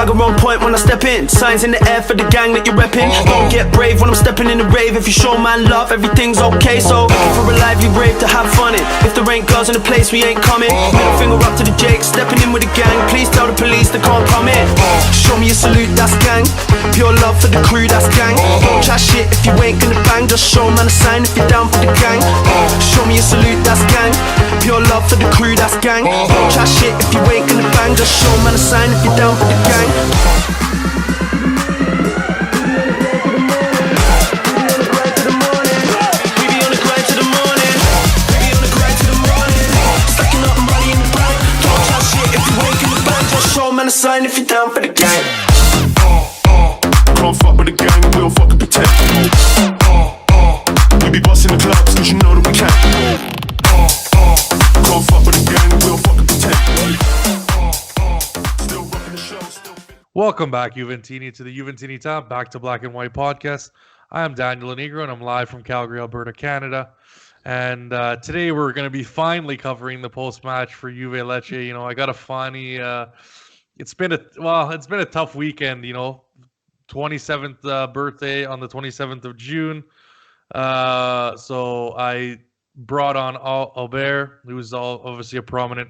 Swagger on point when I step in. Signs in the air for the gang that you're repping. Don't get brave when I'm stepping in the rave. If you show man love, everything's okay. So looking for a lively rave to have fun in. If there ain't girls in the place, we ain't coming. Middle finger up to the Jake, stepping in with the gang. Please tell the police they can't come in. Show me a salute, that's gang. Pure love for the crew, that's gang. Don't chat shit if you ain't gonna bang. Just show man a sign if you're down for the gang. Show me a salute, that's gang. Pure love for the crew, that's gang. Don't chat shit if you ain't gonna bang. Just show man a sign if you're down for the gang. Man a sign if you're down for the gang. Can't fuck with the gang, we'll fucking pretend. We be busting the clubs, cause you know that we can. Can't fuck with the gang, we'll fucking pretend. Still rocking the show, still. Welcome back, Juventinita, to the Juventinita Back to Black and White podcast. I am Daniel Negro, and I'm live from Calgary, Alberta, Canada. And today we're going to be finally covering the post-match for Juve-Lecce. You know, I got a funny... It's been a tough weekend, you know. 27th birthday on the 27th of June. So I brought on Albert, who's obviously a prominent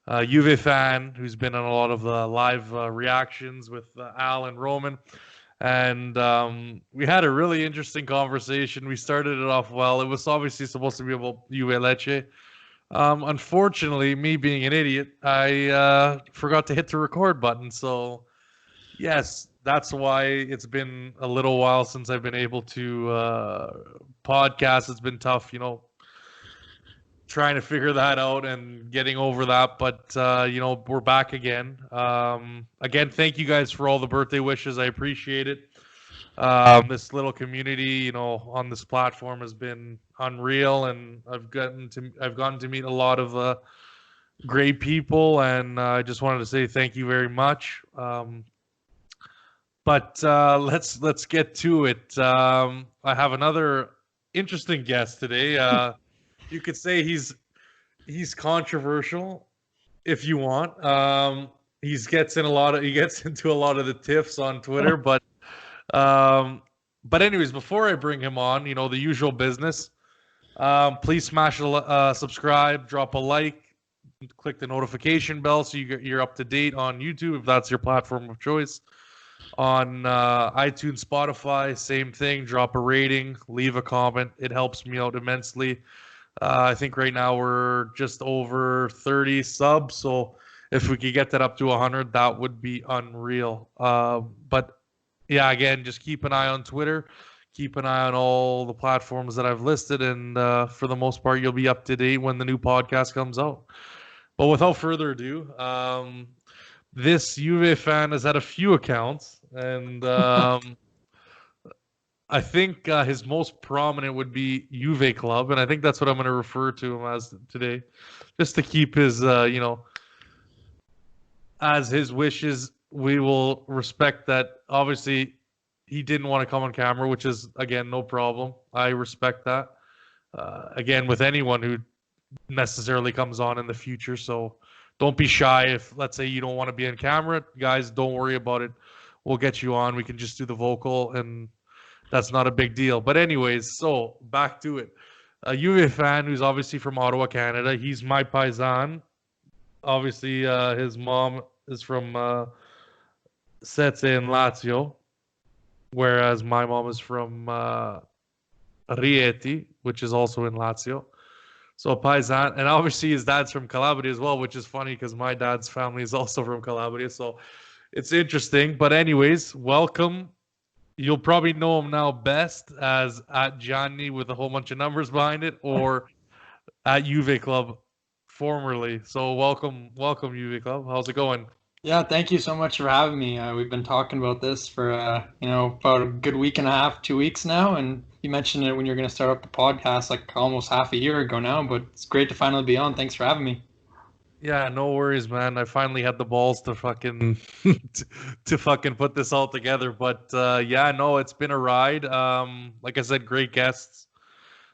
Juve fan, who's been on a lot of live reactions with Al and Roman. And we had a really interesting conversation. We started it off well. It was obviously supposed to be about Juve-Lecce. Unfortunately, me being an idiot, I forgot to hit the record button. So, yes, that's why it's been a little while since I've been able to podcast. It's been tough, you know, trying to figure that out and getting over that. But, you know, we're back again. Again, thank you guys for all the birthday wishes. I appreciate it. This little community, you know, on this platform has been unreal, and I've gotten to meet a lot of great people, and I just wanted to say thank you very much. But let's get to it. I have another interesting guest today. You could say he's controversial, if you want. He gets into a lot of the tiffs on Twitter, but anyways, before I bring him on, you know, the usual business. Please smash a subscribe, drop a like, click the notification bell so you're up to date on YouTube if that's your platform of choice. On iTunes, Spotify, same thing. Drop a rating, leave a comment. It helps me out immensely. I think right now we're just over 30 subs, so if we could get that up to 100, that would be unreal. But yeah, again, just keep an eye on Twitter. Keep an eye on all the platforms that I've listed, and for the most part, you'll be up to date when the new podcast comes out. But without further ado, this Juve fan has had a few accounts, and I think his most prominent would be Juve Club, and I think that's what I'm going to refer to him as today, just to keep his, you know, as his wishes. We will respect that. Obviously, he didn't want to come on camera, which is, again, no problem. I respect that. Again, with anyone who necessarily comes on in the future. So don't be shy if, let's say, you don't want to be on camera. Guys, don't worry about it. We'll get you on. We can just do the vocal, and that's not a big deal. But anyways, so back to it. A Juve fan who's obviously from Ottawa, Canada. He's my paesan. Obviously, his mom is from Lecce in Lazio, whereas my mom is from Rieti, which is also in Lazio. So paesan, and obviously his dad's from Calabria as well, which is funny because my dad's family is also from Calabria. So it's interesting. But anyways, welcome. You'll probably know him now best as at Gianni with a whole bunch of numbers behind it, or at Juve Club formerly. So welcome Juve Club. How's it going? Yeah, thank you so much for having me. We've been talking about this for about a good week and a half, 2 weeks now, and you mentioned it when you're going to start up the podcast like almost half a year ago now. But it's great to finally be on. Thanks for having me. Yeah, no worries, man. I finally had the balls to fucking to fucking put this all together. But yeah, no, it's been a ride. Like I said, great guests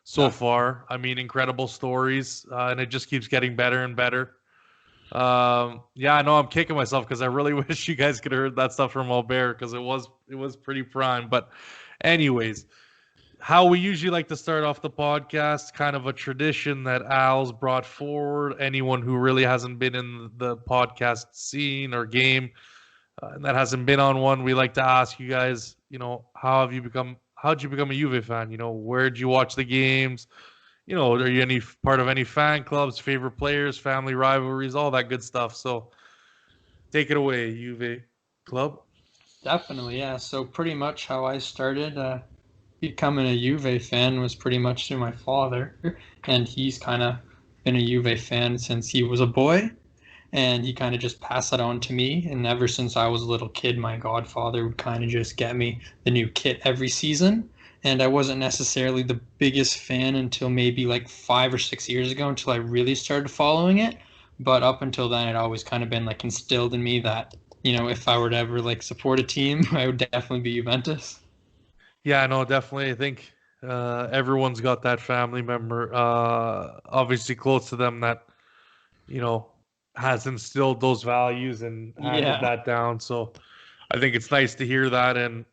so far. I mean, incredible stories, and it just keeps getting better and better. Yeah, I know I'm kicking myself because I really wish you guys could have heard that stuff from Albert because it was pretty prime. But anyways, how we usually like to start off the podcast, kind of a tradition that Al's brought forward. Anyone who really hasn't been in the podcast scene or game and that hasn't been on one, we like to ask you guys, how'd you become a Juve fan? Where'd you watch the games? Are you any part of any fan clubs, favorite players, family rivalries, all that good stuff? So take it away, Juve club. Definitely, yeah. So pretty much how I started becoming a Juve fan was pretty much through my father, and he's kind of been a Juve fan since he was a boy, and he kind of just passed that on to me. And ever since I was a little kid, my godfather would kind of just get me the new kit every season. And I wasn't necessarily the biggest fan until maybe like 5 or 6 years ago, until I really started following it. But up until then, it always kind of been like instilled in me that, if I were to ever like support a team, I would definitely be Juventus. Yeah, no, definitely. I think everyone's got that family member, obviously close to them that you know has instilled those values and handed Yeah. that down. So I think it's nice to hear that, and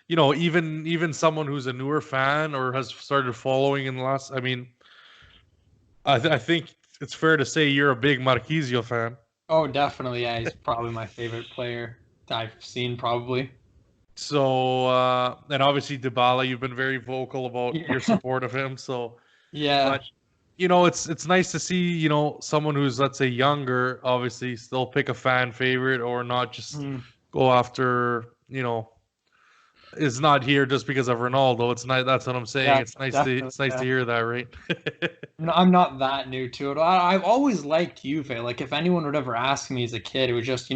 even someone who's a newer fan or has started following in the last. I mean, I think it's fair to say you're a big Marquisio fan. Oh, definitely. Yeah, he's probably my favorite player I've seen, probably. So and obviously Dybala, you've been very vocal about your Yeah. support of him. So, Yeah. but it's nice to see someone who's, let's say, younger, obviously still pick a fan favorite or not just Mm. go after is not here just because of Ronaldo. It's not. That's what I'm saying. Yeah, It's nice to definitely. it's nice to Yeah. hear that, right? No, I'm not that new to it. I've always liked Juve. Like, if anyone would ever ask me as a kid, it was just,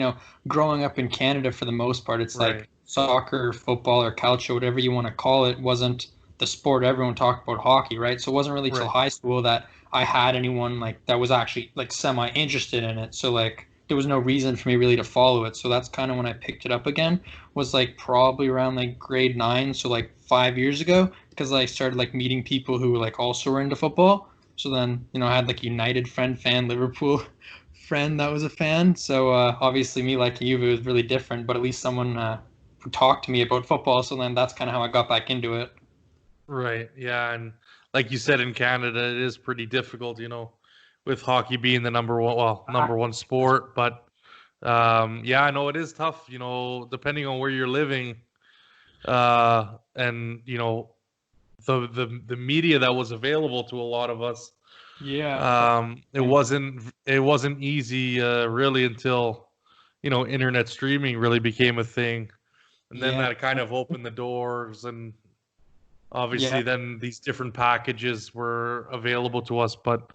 growing up in Canada for the most part, it's Right. like soccer, football, or calcio, whatever you want to call it, wasn't the sport everyone talked about hockey, right? So it wasn't really till Right. high school that I had anyone like that was actually like semi interested in it. So like there was no reason for me really to follow it. So that's kind of when I picked it up again, was like probably around like grade 9, so like 5 years ago, because I started like meeting people who like also were into football. So then, I had like United friend fan, Liverpool friend that was a fan. So obviously, me liking Juve was really different, but at least someone who talked to me about football. So then that's kind of how I got back into it. Right. Yeah, and like you said, in Canada, it is pretty difficult, with hockey being the number one sport. But yeah, I know it is tough, depending on where you're living, and the media that was available to a lot of us. Yeah. It wasn't easy really until internet streaming really became a thing, and then Yeah. that kind of opened the doors, and obviously Yeah. then these different packages were available to us. But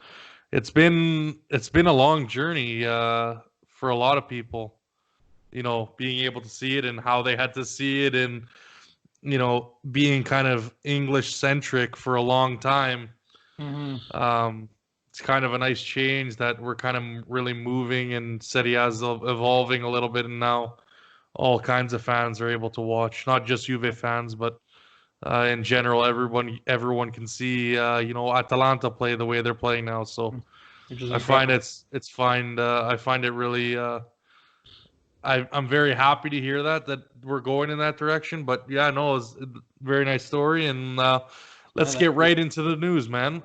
it's been a long journey for a lot of people, being able to see it and how they had to see it, and being kind of English centric for a long time. Hmm. It's kind of a nice change that we're kind of really moving, and Serie A is evolving a little bit, and now all kinds of fans are able to watch, not just Juve fans, but in general, everyone can see Atalanta play the way they're playing now. So Which is I find incredible. it's fine. I find it really. I'm very happy to hear that we're going in that direction. But yeah, no, it's a very nice story, and Yeah, let's get right into the news, man.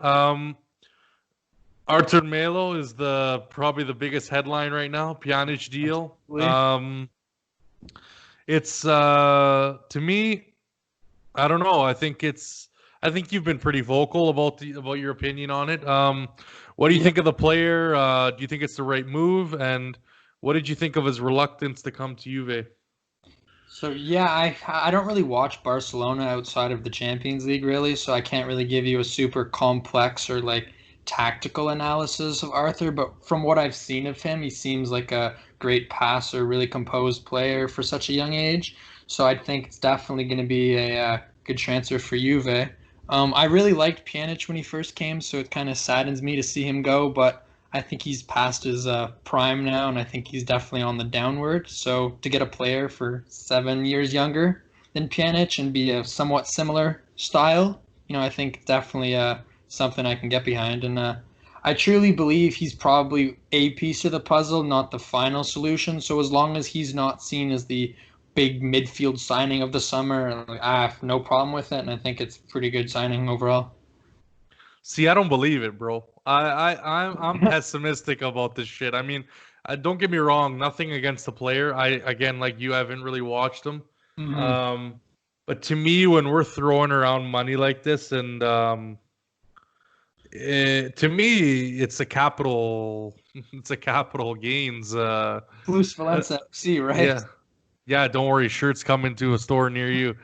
Arthur Melo is probably the biggest headline right now. Pjanic deal. absolutely. It's to me, I don't know. I think you've been pretty vocal about your opinion on it. What do you Yeah. think of the player? Do you think it's the right move? And what did you think of his reluctance to come to Juve? So yeah, I don't really watch Barcelona outside of the Champions League really, so I can't really give you a super complex or like tactical analysis of Arthur, but from what I've seen of him, he seems like a great passer, really composed player for such a young age. So I think it's definitely going to be a good transfer for Juve. I really liked Pjanic when he first came, so it kind of saddens me to see him go, but I think he's past his prime now, and I think he's definitely on the downward. So to get a player for 7 years younger than Pjanic and be a somewhat similar style, I think definitely something I can get behind. And I truly believe he's probably a piece of the puzzle, not the final solution. So as long as he's not seen as the big midfield signing of the summer, I have no problem with it, and I think it's a pretty good signing overall. See, I don't believe it, bro. I'm pessimistic about this shit. I mean, don't get me wrong, nothing against the player. I again, like you, haven't really watched him. Mm-hmm. But to me, when we're throwing around money like this, and to me, it's a capital gains. Plus Valencia FC, right? Yeah, yeah. Don't worry, shirts coming to a store near you,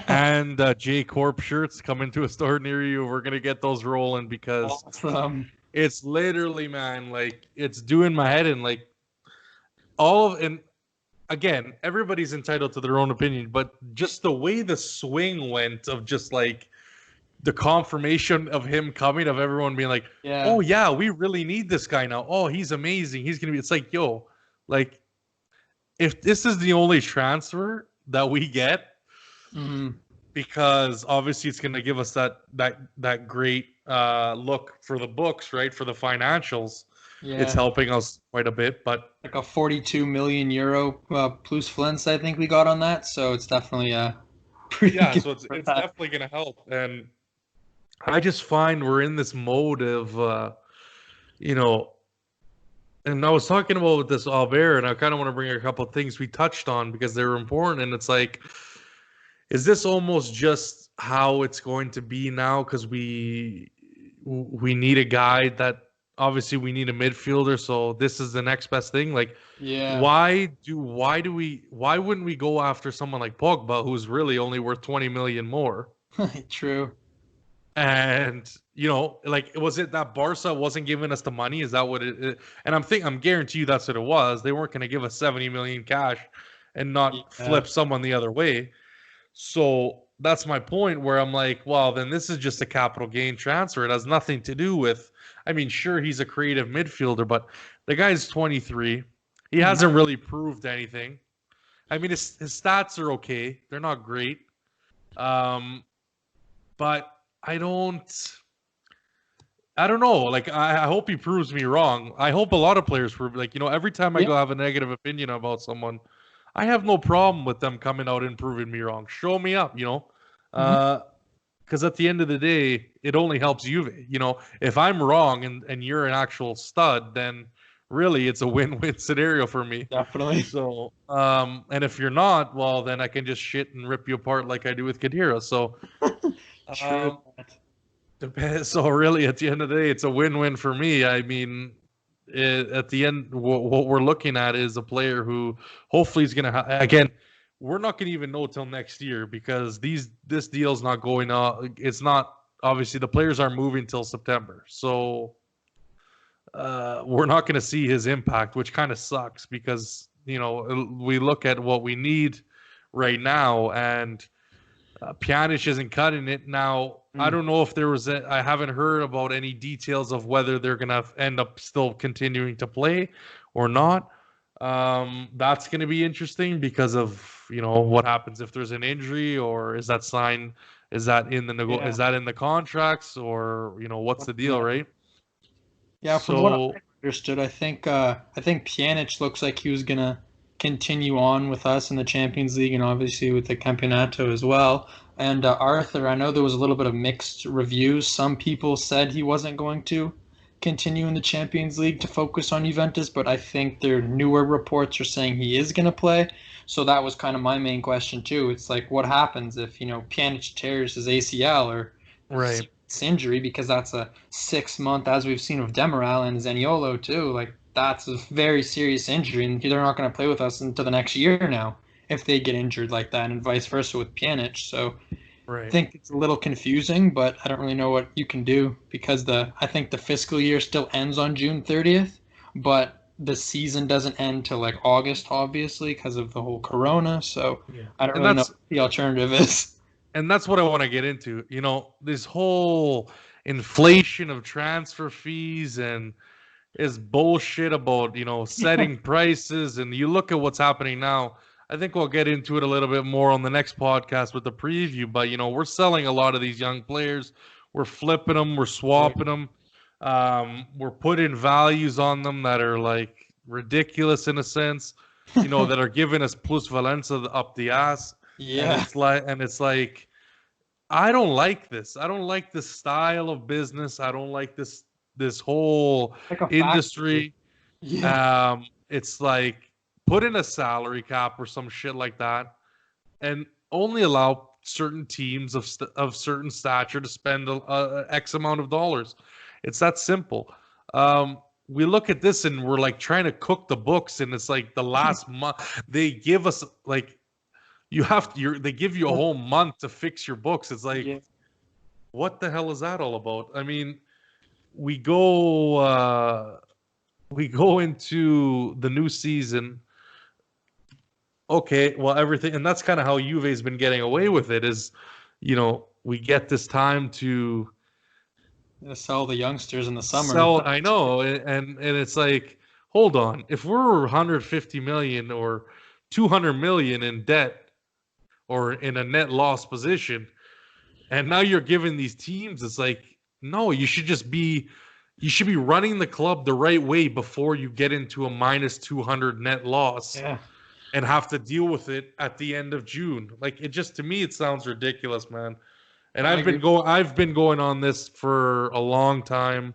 and J Corp shirts coming to a store near you. We're gonna get those rolling because Awesome. it's literally, man, like it's doing my head in. Like and again, everybody's entitled to their own opinion, but just the way the swing went of just like the confirmation of him coming, of everyone being like, Yeah. oh yeah, we really need this guy now. Oh, he's amazing. He's gonna be. It's like, yo, like if this is the only transfer that we get, Mm-hmm. because obviously it's gonna give us that great look for the books, right? For the financials, it's Yeah. helping us quite a bit. But Like a 42 million euro plus Valencia, I think we got on that. So it's definitely pretty yeah, good so it's for it's that. definitely gonna help. And I just find we're in this mode of you know. And I was talking about this Albert, and I kind of want to bring a couple of things we touched on because they're important. And it's like, is this almost just how it's going to be now? Because we need a guy that obviously we need a midfielder, so this is the next best thing. Like, Yeah. why wouldn't we go after someone like Pogba, who's really only worth 20 million more? True. And like, was it that Barca wasn't giving us the money? Is that what it? And I'm guarantee you that's what it was. They weren't going to give us 70 million cash and not Yeah. flip someone the other way. So that's my point where I'm like, well, then this is just a capital gain transfer. It has nothing to do with. I mean, sure, he's a creative midfielder, but the guy's 23. He hasn't really proved anything. I mean, his stats are okay. They're not great. But I don't know. Like, I hope he proves me wrong. I hope a lot of players prove. Like, every time I Yeah. go have a negative opinion about someone, I have no problem with them coming out and proving me wrong. Show me up, because at the end of the day, it only helps Juve. If I'm wrong and you're an actual stud, then really it's a win-win scenario for me. Definitely. So, and if you're not, well, then I can just shit and rip you apart like I do with Khedira. So, True. so really, at the end of the day, it's a win-win for me. I mean, at the end, what we're looking at is a player who hopefully is going to again. We're not going to even know till next year because this deal's not going on. It's not, obviously the players are moving till September, so we're not going to see his impact, which kind of sucks because we look at what we need right now and. Pjanic isn't cutting it now. I don't know if I haven't heard about any details of whether they're gonna end up still continuing to play or not. That's gonna be interesting because of what happens if there's an injury, or is that in the contracts, or what's the deal, right? Yeah, from what I understood, I think Pjanic looks like he was gonna continue on with us in the Champions League and obviously with the Campeonato as well. And Arthur, I know there was a little bit of mixed reviews. Some people said he wasn't going to continue in the Champions League to focus on Juventus, but I think their newer reports are saying he is going to play. So that was kind of my main question too. It's like, what happens if Pjanic tears his ACL or right injury, because that's a 6-month, as we've seen with Demiral and Zaniolo too. Like, that's a very serious injury, and they're not going to play with us until the next year now if they get injured like that, and vice versa with Pjanic. So I think it's a little confusing, but I don't really know what you can do because I think the fiscal year still ends on June 30th, but the season doesn't end till like August, obviously, because of the whole Corona. So I don't really know what the alternative is. And that's what I want to get into. This whole inflation of transfer fees and is bullshit about setting prices, and you look at what's happening now. I think we'll get into it a little bit more on the next podcast with the preview, but we're selling a lot of these young players, we're flipping them, we're swapping them. We're putting values on them that are like ridiculous in a sense, that are giving us plus valenza up the ass. Yeah. And it's like, I don't like this. I don't like this style of business. I don't like this whole Like a industry. Yeah. It's like put in a salary cap or some shit like that, and only allow certain teams of certain stature to spend a X amount of dollars. It's that simple. We look at this and we're like trying to cook the books, and it's like the last month they give us like they give you a whole month to fix your books. It's like, Yeah. what the hell is that all about? I mean, we go into the new season. Okay, well, everything, and that's kind of how Juve's been getting away with it is, we get this time to Sell the youngsters in the summer. sell. I know, and it's like, hold on, if we're 150 million or 200 million in debt or in a net loss position, and now you're giving these teams, it's like, no, you should be running the club the right way before you get into a minus 200 net loss. Yeah. And have to deal with it at the end of June. Like, it just, to me, it sounds ridiculous, man. And I've been going on this for a long time,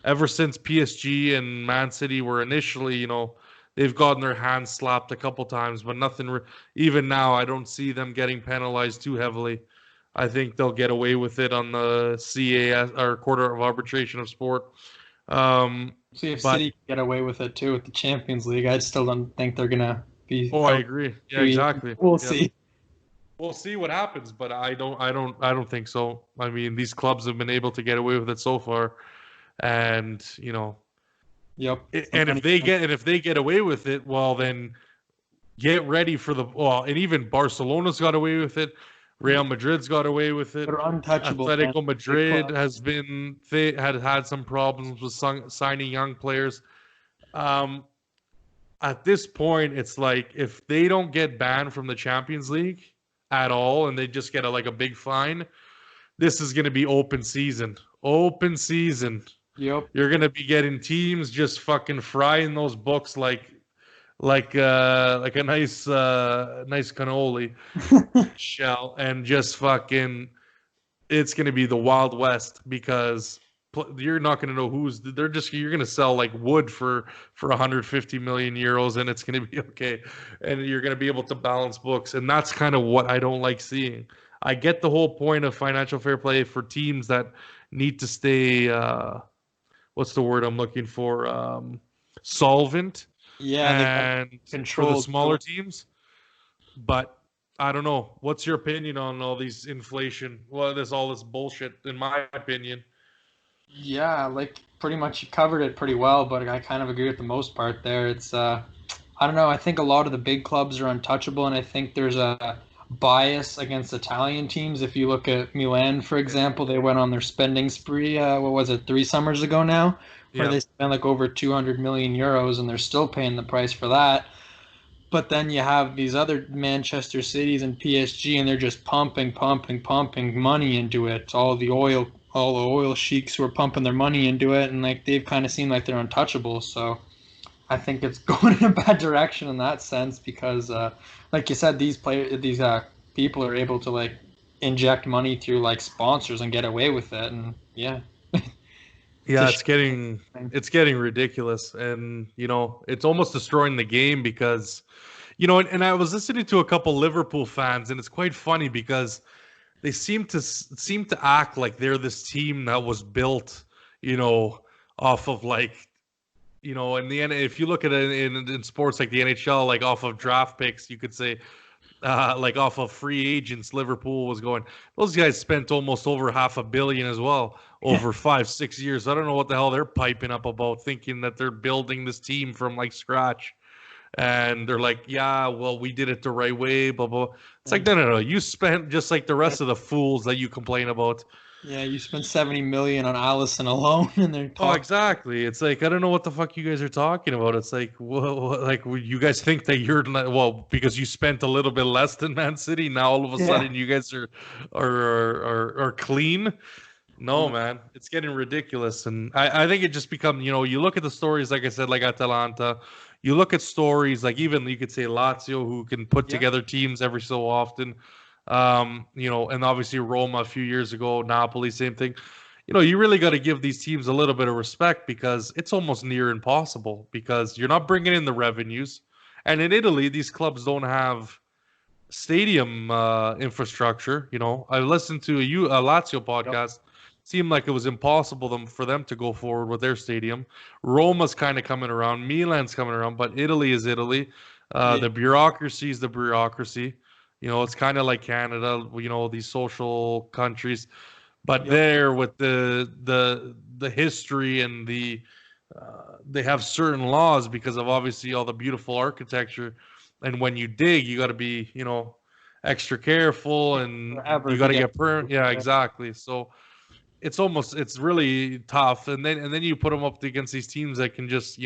ever since PSG and Man City were initially, they've gotten their hands slapped a couple times, but nothing. Even now, I don't see them getting penalized too heavily. I think they'll get away with it on the CAS or Court of Arbitration of Sport. See if City can get away with it too with the Champions League. I still don't think they're gonna. I agree. Yeah, exactly. We'll see. We'll see what happens, but I don't think so. I mean, these clubs have been able to get away with it so far, and Yep. And if they get away with it, well, then get ready for and even Barcelona's got away with it. Real Madrid's got away with it. They're untouchable. Atletico Madrid has had some problems with signing young players. At this point, it's like if they don't get banned from the Champions League at all and they just get a big fine, this is going to be open season. Open season. Yep. You're going to be getting teams just fucking frying those books like a nice cannoli shell, and just fucking, it's going to be the Wild West because you're not going to know you're going to sell like wood for 150 million euros, and it's going to be okay, and you're going to be able to balance books, and that's kind of what I don't like seeing. I get the whole point of financial fair play for teams that need to stay what's the word I'm looking for, solvent, and control for the smaller teams, but I don't know. What's your opinion on all these inflation? Well, there's all this bullshit, in my opinion. Yeah, like pretty much you covered it pretty well, but I kind of agree with the most part there. It's I don't know, I think a lot of the big clubs are untouchable, and I think there's a bias against Italian teams. If you look at Milan, for example, they went on their spending spree, 3 summers ago now, where they spent like over 200 million euros, and they're still paying the price for that. But then you have these other Manchester Cities and PSG, and they're just pumping money into it. All the oil sheiks who are pumping their money into it, and like they've kind of seemed like they're untouchable. So I think it's going in a bad direction in that sense because, like you said, these people are able to like inject money through like sponsors and get away with it, and yeah. It's getting ridiculous, and it's almost destroying the game because, and I was listening to a couple Liverpool fans, and it's quite funny because they seem to act like they're this team that was built, off of like, in the end, if you look at it in sports like the NHL, like off of draft picks, you could say, like off of free agents, Liverpool was going. Those guys spent almost over $500 million as well over 5-6 years. I don't know what the hell they're piping up about, thinking that they're building this team from like scratch. And they're like, yeah, well, we did it the right way, blah, blah. It's like, no. You spent just like the rest of the fools that you complain about. Yeah, you spent 70 million on Allison alone, and they're talking. Oh, exactly. It's like, I don't know what the fuck you guys are talking about. It's like, you guys think that you're because you spent a little bit less than Man City. Now all of a sudden you guys are clean. No, man, it's getting ridiculous, and I think it just become, you look at the stories, like I said, like Atalanta, you look at stories like even you could say Lazio, who can put Yeah. together teams every so often, and obviously Roma a few years ago, Napoli, same thing. You really got to give these teams a little bit of respect because it's almost near impossible because you're not bringing in the revenues, and in Italy, these clubs don't have stadium infrastructure. I listened to a Lazio podcast. Seemed like it was impossible for them to go forward with their stadium. Roma's kind of coming around. Milan's coming around, but Italy is Italy. Yeah. The bureaucracy is the bureaucracy. It's kind of like Canada. These social countries, but there with the history and they have certain laws because of obviously all the beautiful architecture. And when you dig, you got to be, extra careful, and Forever you to got to get get permit. Yeah, exactly. So it's really tough. And then you put them up against these teams that can just,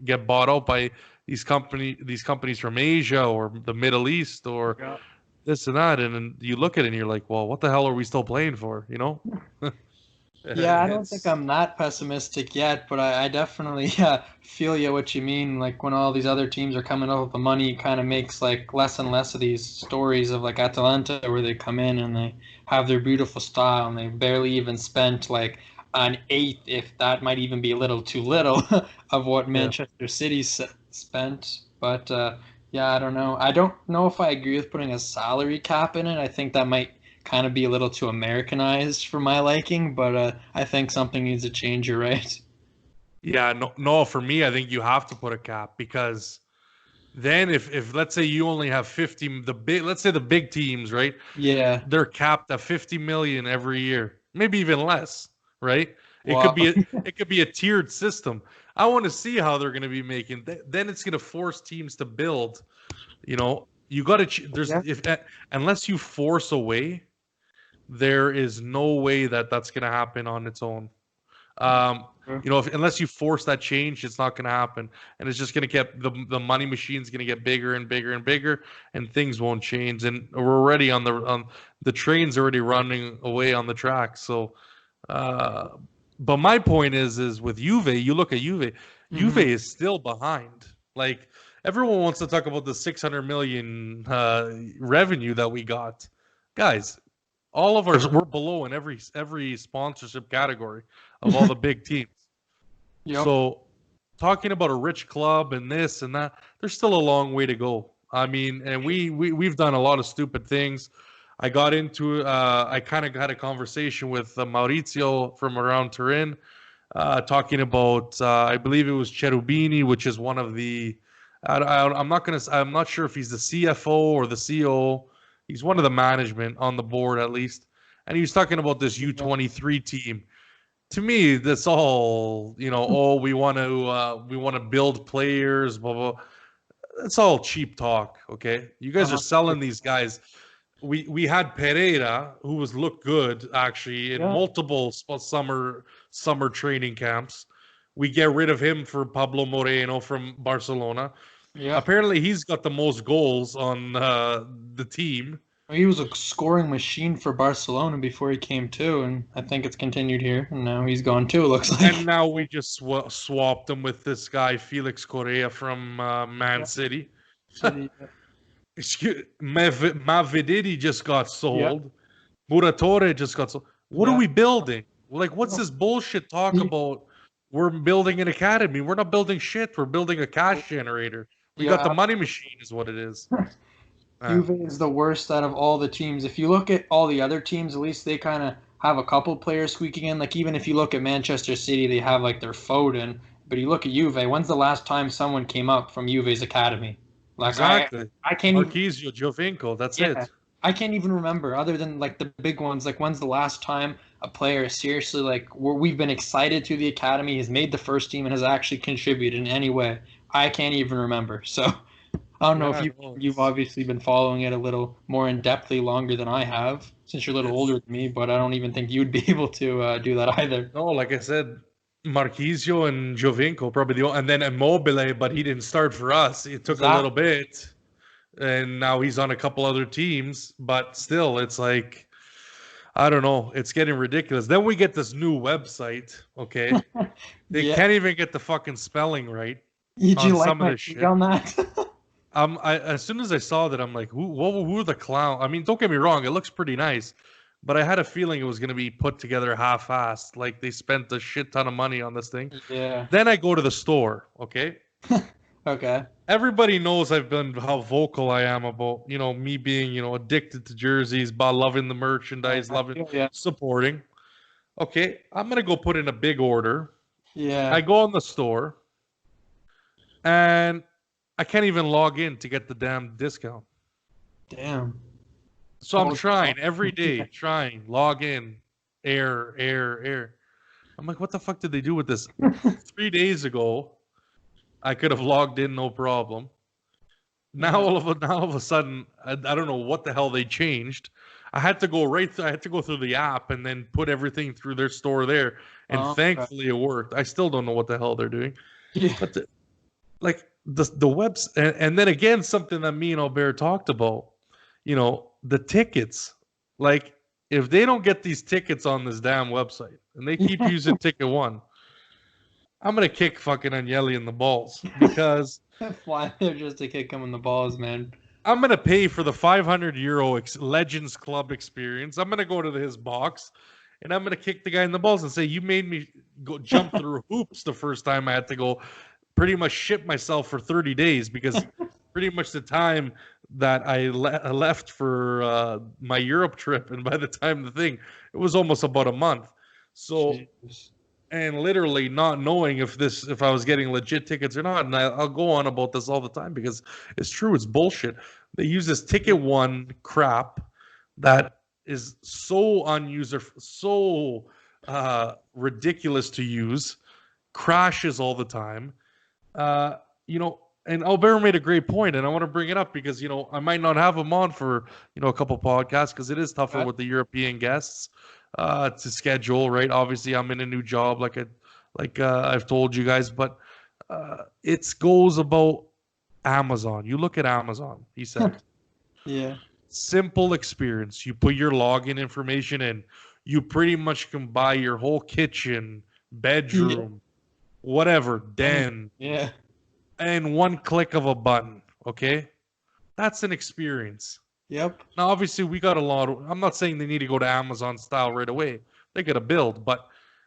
get bought out by these companies from Asia or the Middle East or Yeah. this and that. And then you look at it and you're like, well, what the hell are we still playing for? Yeah, I don't think It's I'm that pessimistic yet, but I definitely feel you what you mean. Like when all these other teams are coming up with the money, it kind of makes like less and less of these stories of like Atalanta where they come in and they have their beautiful style and they barely even spent like an eighth, if that might even be a little too little, of what yeah. Manchester City spent. But yeah, I don't know. I don't know if I agree with putting a salary cap in it. I think that might kind of be a little too Americanized for my liking, but I think something needs to change. You're right. Yeah, no, no. For me, I think you have to put a cap because then, if let's say you only have 50, let's say the big teams, right? Yeah. They're capped at 50 million every year, maybe even less, right? It could Wow. be it could be a tiered system. I want to see how they're going to be making. Then it's going to force teams to build. You got to there's Yeah. if unless you force a way, there is no way that that's going to happen on its own. Um, Sure. unless you force that change, it's not going to happen, and it's just going to get the money machine's going to get bigger and bigger and bigger, and things won't change. And we're already on the train's already running away on the track. So, uh, but my point is with Juve, you look at Juve, Juve Hmm. is still behind. Like everyone wants to talk about the 600 million revenue that we got, guys. All of ours we're below in every sponsorship category of all the big teams. Yep. So talking about a rich club and this and that, there's still a long way to go. I mean, and we've done a lot of stupid things. I kind of had a conversation with Maurizio from around Turin, talking about I believe it was Cherubini, which is one of the I'm not sure if he's the CFO or the CEO. He's one of the management on the board at least, and he was talking about this U23 team. To me, that's all Oh, we want to build players, blah blah. That's all cheap talk. Okay, you guys are Uh-huh. selling these guys. We had Pereira, who was looked good actually in Yeah. multiple summer training camps. We get rid of him for Pablo Moreno from Barcelona. Yeah. Apparently, he's got the most goals on the team. He was a scoring machine for Barcelona before he came too, and I think it's continued here. And now he's gone too. It looks And like. now we just swapped him with this guy, Felix Correa from Man Yeah. City. City. Mavididi just got Yeah. sold. Muratore just got sold. What are Yeah. we building? Like, what's this bullshit talk about? We're building an academy. We're not building shit. We're building a cash generator. We got the Yeah. money machine, is what it is. Juve is the worst out of all the teams. If you look at all the other teams, at least they kind of have a couple players squeaking in. Like even if you look at Manchester City, they have like their Foden. But you look at Juve. When's the last time someone came up from Juve's academy? Like Exactly. I can't even. Marquisio, Giovinco, that's Yeah, it. I can't even remember other than like the big ones. Like when's the last time a player seriously like where we've been excited to the academy, has made the first team, and has actually contributed in any way? I can't even remember. So I don't know if Yeah, you no, you've obviously been following it a little more in depthly longer than I have since you're a little it's older than me. But I don't even think you'd be able to do that either. no, like I said, Marquisio and Giovinco probably and then Immobile, but he didn't start for us. It took a little Exactly. bit, and now he's on a couple other teams. But still, it's like I don't know. It's getting ridiculous. Then we get this new website. Okay, they Yeah. can't even get the fucking spelling right Did on you like some of my this tweet shit. on that? As soon as I saw that, I'm like, who are the clown? I mean, don't get me wrong, it looks pretty nice, but I had a feeling it was going to be put together half-assed. Like they spent a shit ton of money on this thing. Yeah. Then I go to the store. Okay, Okay. everybody knows I've been how vocal I am about me being addicted to jerseys, by loving the merchandise, loving Yeah. supporting. Okay, I'm gonna go put in a big order. I Yeah. go in the store, and I can't even log in to get the damn discount. Damn. So I'm Oh, trying every day, log in, error. I'm like, what the fuck did they do with this? 3 days ago, I could have logged in, no problem. Now all of a sudden, I don't know what the hell they changed. I had to go I had to go through the app and then put everything through their store there, and Okay. thankfully it worked. I still don't know what the hell they're doing, Yeah. but the webs, and then again something that me and Albert talked about. The tickets. Like, if they don't get these tickets on this damn website and they keep using Ticket One, I'm gonna kick fucking Agnelli in the balls, because Why they're just a kick him in the balls, man. I'm gonna pay for the 500 euro Legends Club experience. I'm gonna go to his box and I'm gonna kick the guy in the balls and say, "You made me go jump through hoops the first time I had to go, pretty much shit myself for 30 days because pretty much the time that I left for my Europe trip, and by the time it was almost about a month. So." Jeez. And literally not knowing if I was getting legit tickets or not. And I'll go on about this all the time because it's true. It's bullshit. They use this Ticket One crap that is so so ridiculous to use, crashes all the time. And Albert made a great point, and I want to bring it up because I might not have him on for a couple podcasts because it is tougher with the European guests to schedule, right? Obviously, I'm in a new job, like I've told you guys, but it goes about Amazon. You look at Amazon, he said. Yeah. Simple experience. You put your login information in. You pretty much can buy your whole kitchen, bedroom, whatever, den, Yeah. and one click of a button. Okay, that's an experience. Yep. Now, obviously, we got a lot. I'm not saying they need to go to Amazon style right away. They got to build, but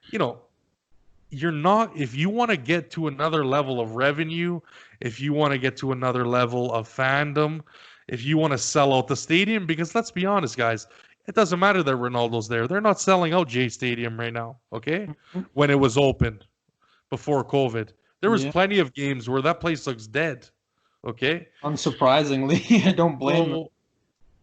you're not. If you want to get to another level of revenue, if you want to get to another level of fandom, if you want to sell out the stadium, because let's be honest, guys, it doesn't matter that Ronaldo's there. They're not selling out J Stadium right now. Okay, when it was opened before COVID, there was plenty of games where that place looks dead. Okay, Unsurprisingly, I don't blame them.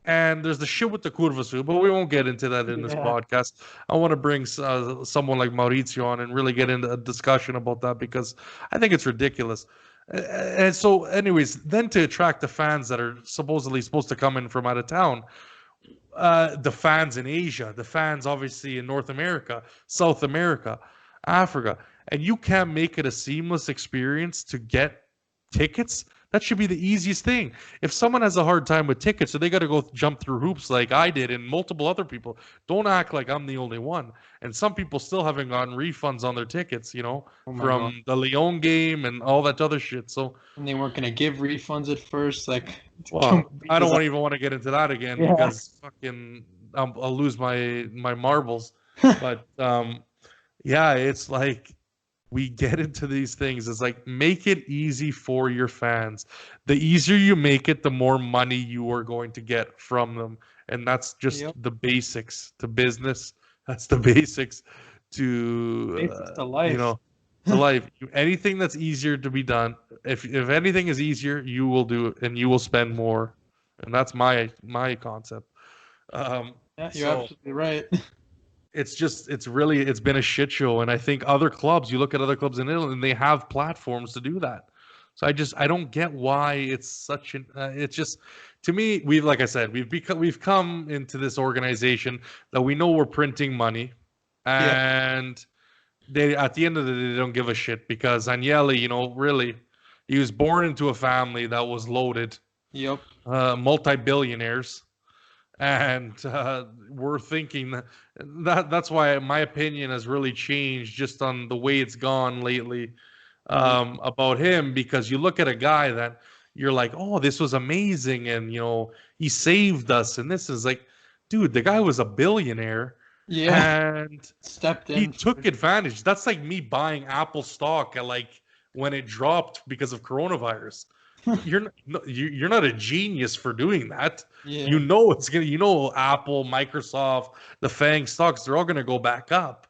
And there's the shit with the curvas, but we won't get into that in this podcast. I want to bring someone like Maurizio on and really get into a discussion about that because I think it's ridiculous. And so, anyways, then to attract the fans that are supposedly supposed to come in from out of town, the fans in Asia, the fans obviously in North America, South America, Africa, and you can't make it a seamless experience to get tickets. That should be the easiest thing. If someone has a hard time with tickets, so they got to go jump through hoops like I did and multiple other people, don't act like I'm the only one. And some people still haven't gotten refunds on their tickets, from the Lyon game and all that other shit. So, and they weren't gonna give refunds at first. Like, well, I don't even want to get into that again because fucking I'll lose my marbles. But yeah, it's like, we get into these things. It's like, make it easy for your fans. The easier you make it, the more money you are going to get from them. And that's just the basics to business. That's the basics to, life. To life. Anything that's easier to be done. If anything is easier, you will do it and you will spend more. And that's my concept. Yeah, you're absolutely right. It's been a shit show. And I think other clubs, you look at other clubs in Italy and they have platforms to do that. So I don't get why it's such an, it's just, to me, like I said, we've come into this organization that we know we're printing money, and they, at the end of the day, they don't give a shit because Agnelli, really, he was born into a family that was loaded, Yep. multi-billionaires. And we're thinking that's why my opinion has really changed just on the way it's gone lately about him, because you look at a guy that you're like, oh, this was amazing, and he saved us, and this is like, dude, the guy was a billionaire, Yeah, and stepped he in. took advantage. That's like me buying Apple stock at like when it dropped because of coronavirus. You're not a genius for doing that. Yeah, It's gonna. Apple, Microsoft, the FANG stocks, they're all gonna go back up.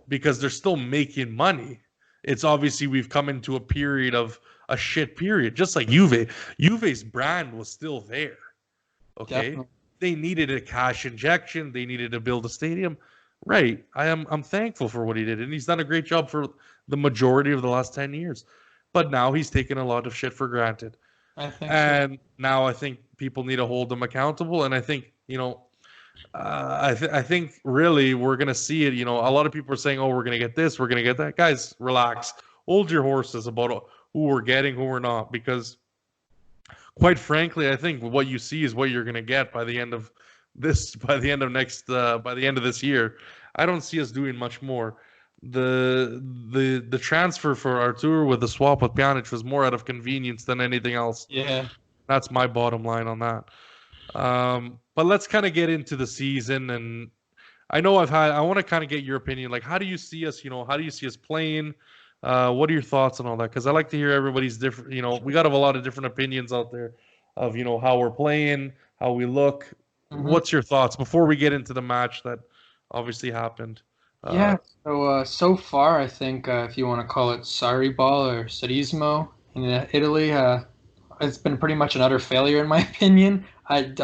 Because they're still making money. It's obviously we've come into a period of a shit period, just like Juve. Juve's brand was still there. Okay, definitely. they needed a cash injection. They needed to build a stadium. Right. I'm thankful for what he did, and he's done a great job for the majority of the last 10 years. But now he's taken a lot of shit for granted. I think so. And now I think people need to hold him accountable. And I think, I think really we're going to see it. A lot of people are saying, oh, we're going to get this, we're going to get that. Guys, relax. Hold your horses about who we're getting, who we're not. Because quite frankly, I think what you see is what you're going to get by the end of by the end of this year. I don't see us doing much more. The transfer for Artur with the swap with Pjanic was more out of convenience than anything else. Yeah. That's my bottom line on that. But let's kind of get into the season, and I want to kind of get your opinion. Like, how do you see us? How do you see us playing? What are your thoughts on all that? Because I like to hear everybody's different. We got a lot of different opinions out there of how we're playing, how we look. What's your thoughts before we get into the match that obviously happened? Yeah, so far, I think if you want to call it Sarri ball or Sarismo in Italy, it's been pretty much an utter failure in my opinion. It's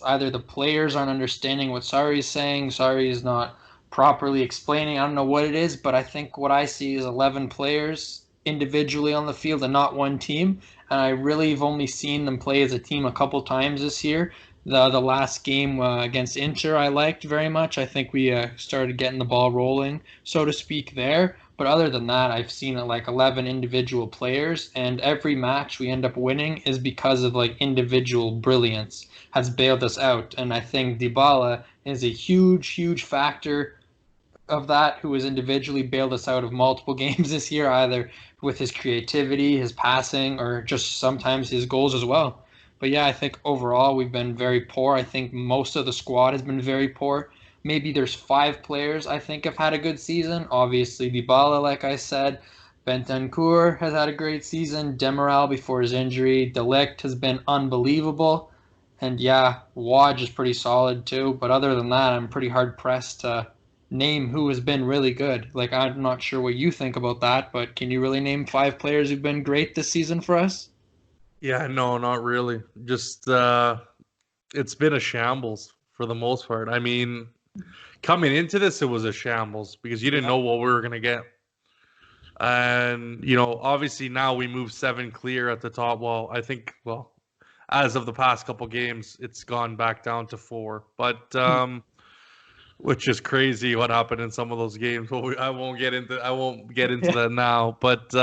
either the players aren't understanding what Sarri is saying, Sarri is not properly explaining. I don't know what it is, but I think what I see is 11 players individually on the field and not one team. And I really have only seen them play as a team a couple times this year. The last game against Inter I liked very much. I think we started getting the ball rolling, so to speak, there. But other than that, I've seen like 11 individual players, and every match we end up winning is because of like individual brilliance has bailed us out. And I think Dybala is a huge, huge factor of that, who has individually bailed us out of multiple games this year, either with his creativity, his passing, or just sometimes his goals as well. But yeah, I think overall we've been very poor. I think most of the squad has been very poor. Maybe there's 5 players I think have had a good season. Obviously Dybala, like I said. Bentancur has had a great season. Demiral before his injury. De Ligt has been unbelievable. And yeah, Waj is pretty solid too. But other than that, I'm pretty hard pressed to name who has been really good. Like, I'm not sure what you think about that, but can you really name 5 players who've been great this season for us? Yeah, no, not really. Just it's been a shambles for the most part. I mean, coming into this, it was a shambles because you didn't know what we were gonna get. And obviously now we moved 7 clear at the top. Well, as of the past couple games, it's gone back down to 4. But which is crazy what happened in some of those games. I won't get into that now. But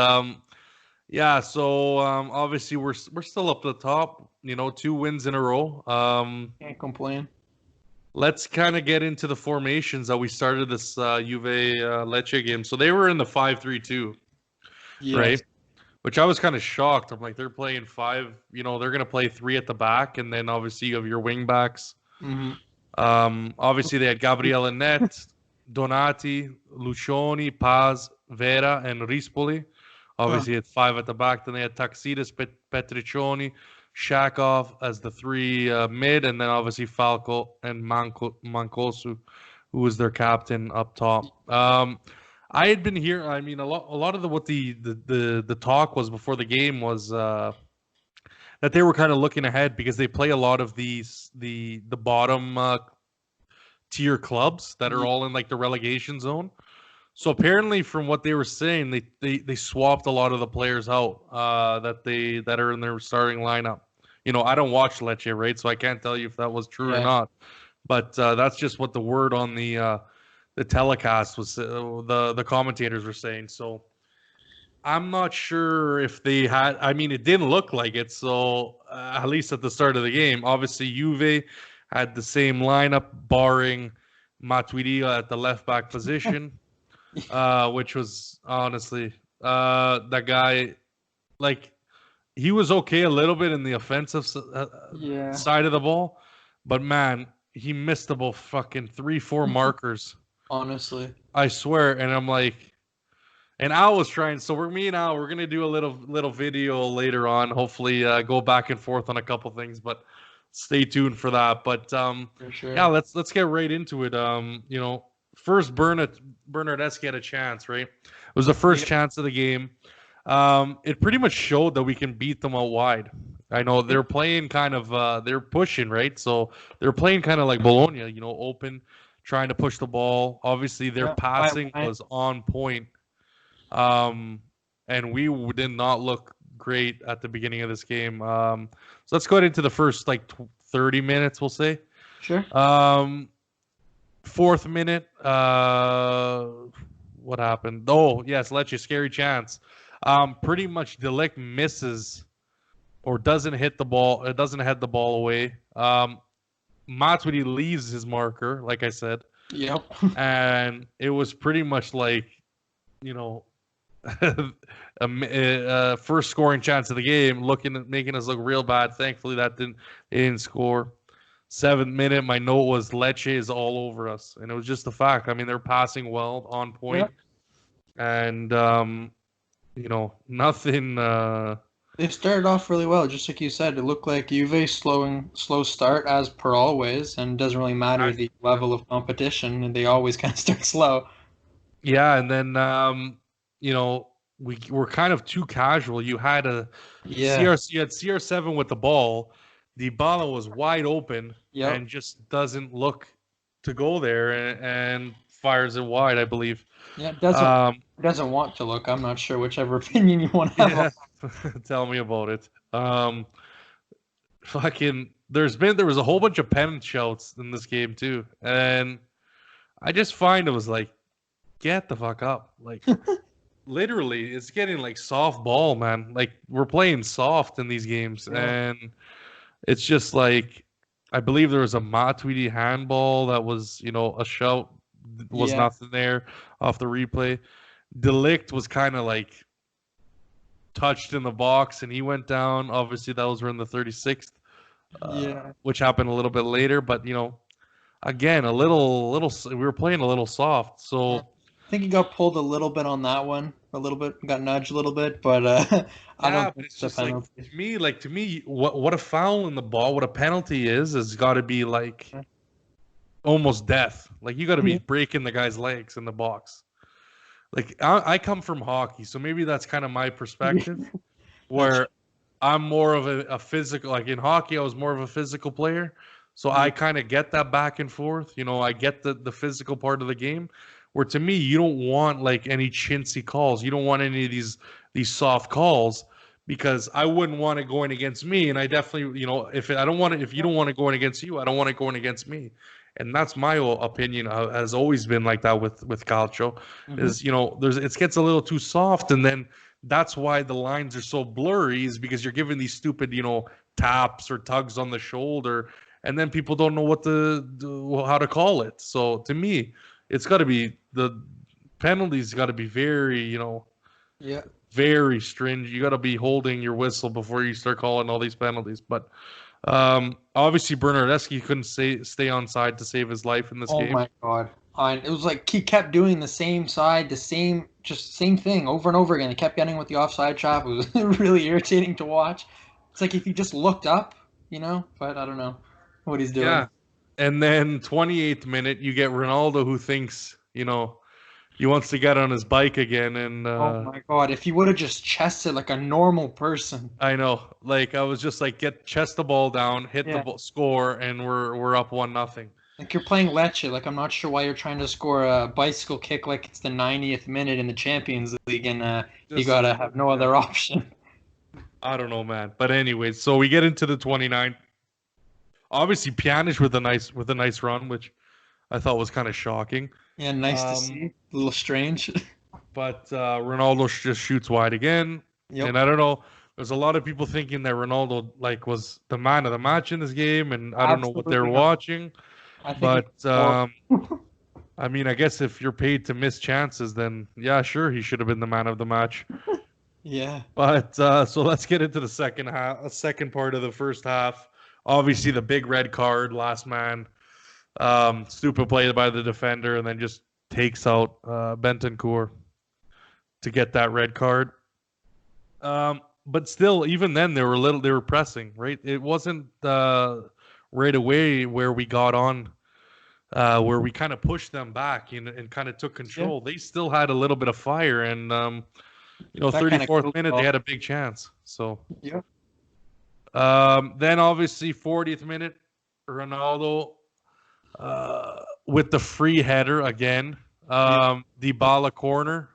yeah, so obviously we're still up the top. 2 wins in a row. Can't complain. Let's kind of get into the formations that we started this Juve-Lecce game. So they were in the 5-3-2, right? Which I was kind of shocked. I'm like, they're playing 5. They're going to play 3 at the back, and then obviously you have your wing backs. Obviously they had Gabriel in net, Donati, Lucioni, Paz, Vera, and Rispoli. Obviously, at 5 at the back. Then they had Taxidis, Petriccioni, Shakov as the 3 mid, and then obviously Falco and Mancosu, who was their captain up top. I had been here. I mean, a lot of what the talk was before the game was that they were kind of looking ahead because they play a lot of the bottom tier clubs that are all in like the relegation zone. So apparently, from what they were saying, they swapped a lot of the players out that are in their starting lineup. I don't watch Lecce, right? So I can't tell you if that was true or not. But that's just what the word on the telecast was. The commentators were saying. So I'm not sure if they had. I mean, it didn't look like it. So at least at the start of the game, obviously Juve had the same lineup, barring Matuidi at the left back position, which was honestly that guy. Like he was okay a little bit in the offensive Yeah, side of the ball, but man, he missed about fucking 3-4 markers. honestly. I swear, and I'm like. And Al was trying. So me and Al, we're gonna do a little video later on. Hopefully, go back and forth on a couple things, but stay tuned for that. But For sure. yeah, let's get right into it. First Bernardeschi had a chance, right? It was the first chance of the game. It pretty much showed that we can beat them out wide. I know they're playing kind of they're pushing, right? So they're playing kind of like Bologna, open, trying to push the ball. Obviously, their passing was on point. And we did not look great at the beginning of this game. So let's go into the first 30 minutes, we'll say. Sure. Fourth minute, what happened? Oh, yes, Lecce, scary chance. Pretty much Delict misses or doesn't hit the ball. It doesn't head the ball away. Matuidi leaves his marker, like I said. Yep. And it was pretty much like, first scoring chance of the game, making us look real bad. Thankfully, they didn't score. 7th minute, my note was Lecce is all over us, and it was just the fact. I mean, they're passing well, on point, and nothing. They started off really well, just like you said. It looked like Juve slow start as per always, and it doesn't really matter the level of competition, and they always kind of start slow. Yeah, and then we were kind of too casual. You had CR7 with the ball. Dybala was wide open and just doesn't look to go there and fires it wide, I believe. Yeah, doesn't want to look. I'm not sure whichever opinion you want to have. Yeah. Tell me about it. There was a whole bunch of pen shouts in this game too, and I just find it was like, get the fuck up. Like, literally, it's getting like soft ball, man. Like, we're playing soft in these games. And it's just like, I believe there was a Matuidi handball that was, a shout. Was nothing there off the replay. Delict was kind of like touched in the box and he went down. Obviously, those were in the 36th, which happened a little bit later. But, again, we were playing a little soft. So I think he got pulled a little bit on that one, got nudged a little bit, but I don't. But it's just like to me, what a foul in the ball, what a penalty has got to be like almost death. Like, you got to be breaking the guy's legs in the box. Like, I come from hockey, so maybe that's kind of my perspective, where I'm more of a physical. Like in hockey, I was more of a physical player, so I kind of get that back and forth. I get the physical part of the game. Where to me, you don't want like any chintzy calls. You don't want any of these soft calls, because I wouldn't want it going against me. And I definitely, if you don't want it going against you, I don't want it going against me. And that's my opinion. Has always been like that with Calcio. Is it gets a little too soft, and then that's why the lines are so blurry. Is because you're giving these stupid taps or tugs on the shoulder, and then people don't know how to call it. So to me, it's got to be the penalties. Got to be very, very stringent. You got to be holding your whistle before you start calling all these penalties. But obviously, Bernardeschi couldn't stay on side to save his life in this game. Oh my god! It was like he kept doing the same side, same thing over and over again. He kept getting with the offside trap. It was really irritating to watch. It's like if he just looked up, but I don't know what he's doing. Yeah. And then 28th minute, you get Ronaldo, who thinks, he wants to get on his bike again. And oh my god, if he would have just chested like a normal person. I know. Like, I was just like, chest the ball down, hit the ball, score, and we're up 1-0. Like, you're playing Lecce. Like, I'm not sure why you're trying to score a bicycle kick like it's the 90th minute in the Champions League, and you gotta have no other option. I don't know, man. But anyways, so we get into the 29th. Obviously, Pjanic with a nice run, which I thought was kind of shocking. Yeah, nice to see. A little strange. but Ronaldo just shoots wide again. Yep. And I don't know. There's a lot of people thinking that Ronaldo was the man of the match in this game, and I don't know what they're Absolutely not. watching. I think But it's more- I mean, I guess if you're paid to miss chances, then yeah, sure, he should have been the man of the match. yeah. But so let's get into the second part of the first half. Obviously, the big red card, last man, stupid play by the defender, and then just takes out Bentancur to get that red card. But still, even then, they were pressing, right? It wasn't right away where we got on, where we kind of pushed them back and kind of took control. They still had a little bit of fire, and 34th minute they had a big chance. So Yeah. then obviously 40th minute, Ronaldo with the free header again. Dybala corner.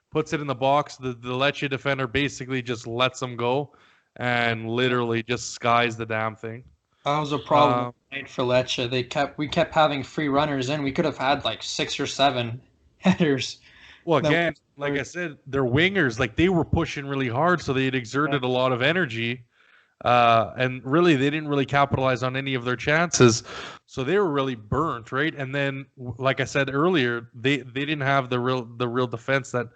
Puts it in the box. The Lecce defender basically just lets him go and literally just skies the damn thing. That was a problem for Lecce. We kept having free runners in. We could have had like 6 or 7 headers. Well, again, like I said, their wingers, like they were pushing really hard, so they had exerted a lot of energy. And really, they didn't really capitalize on any of their chances. So they were really burnt, right? And then, like I said earlier, they didn't have the real defense that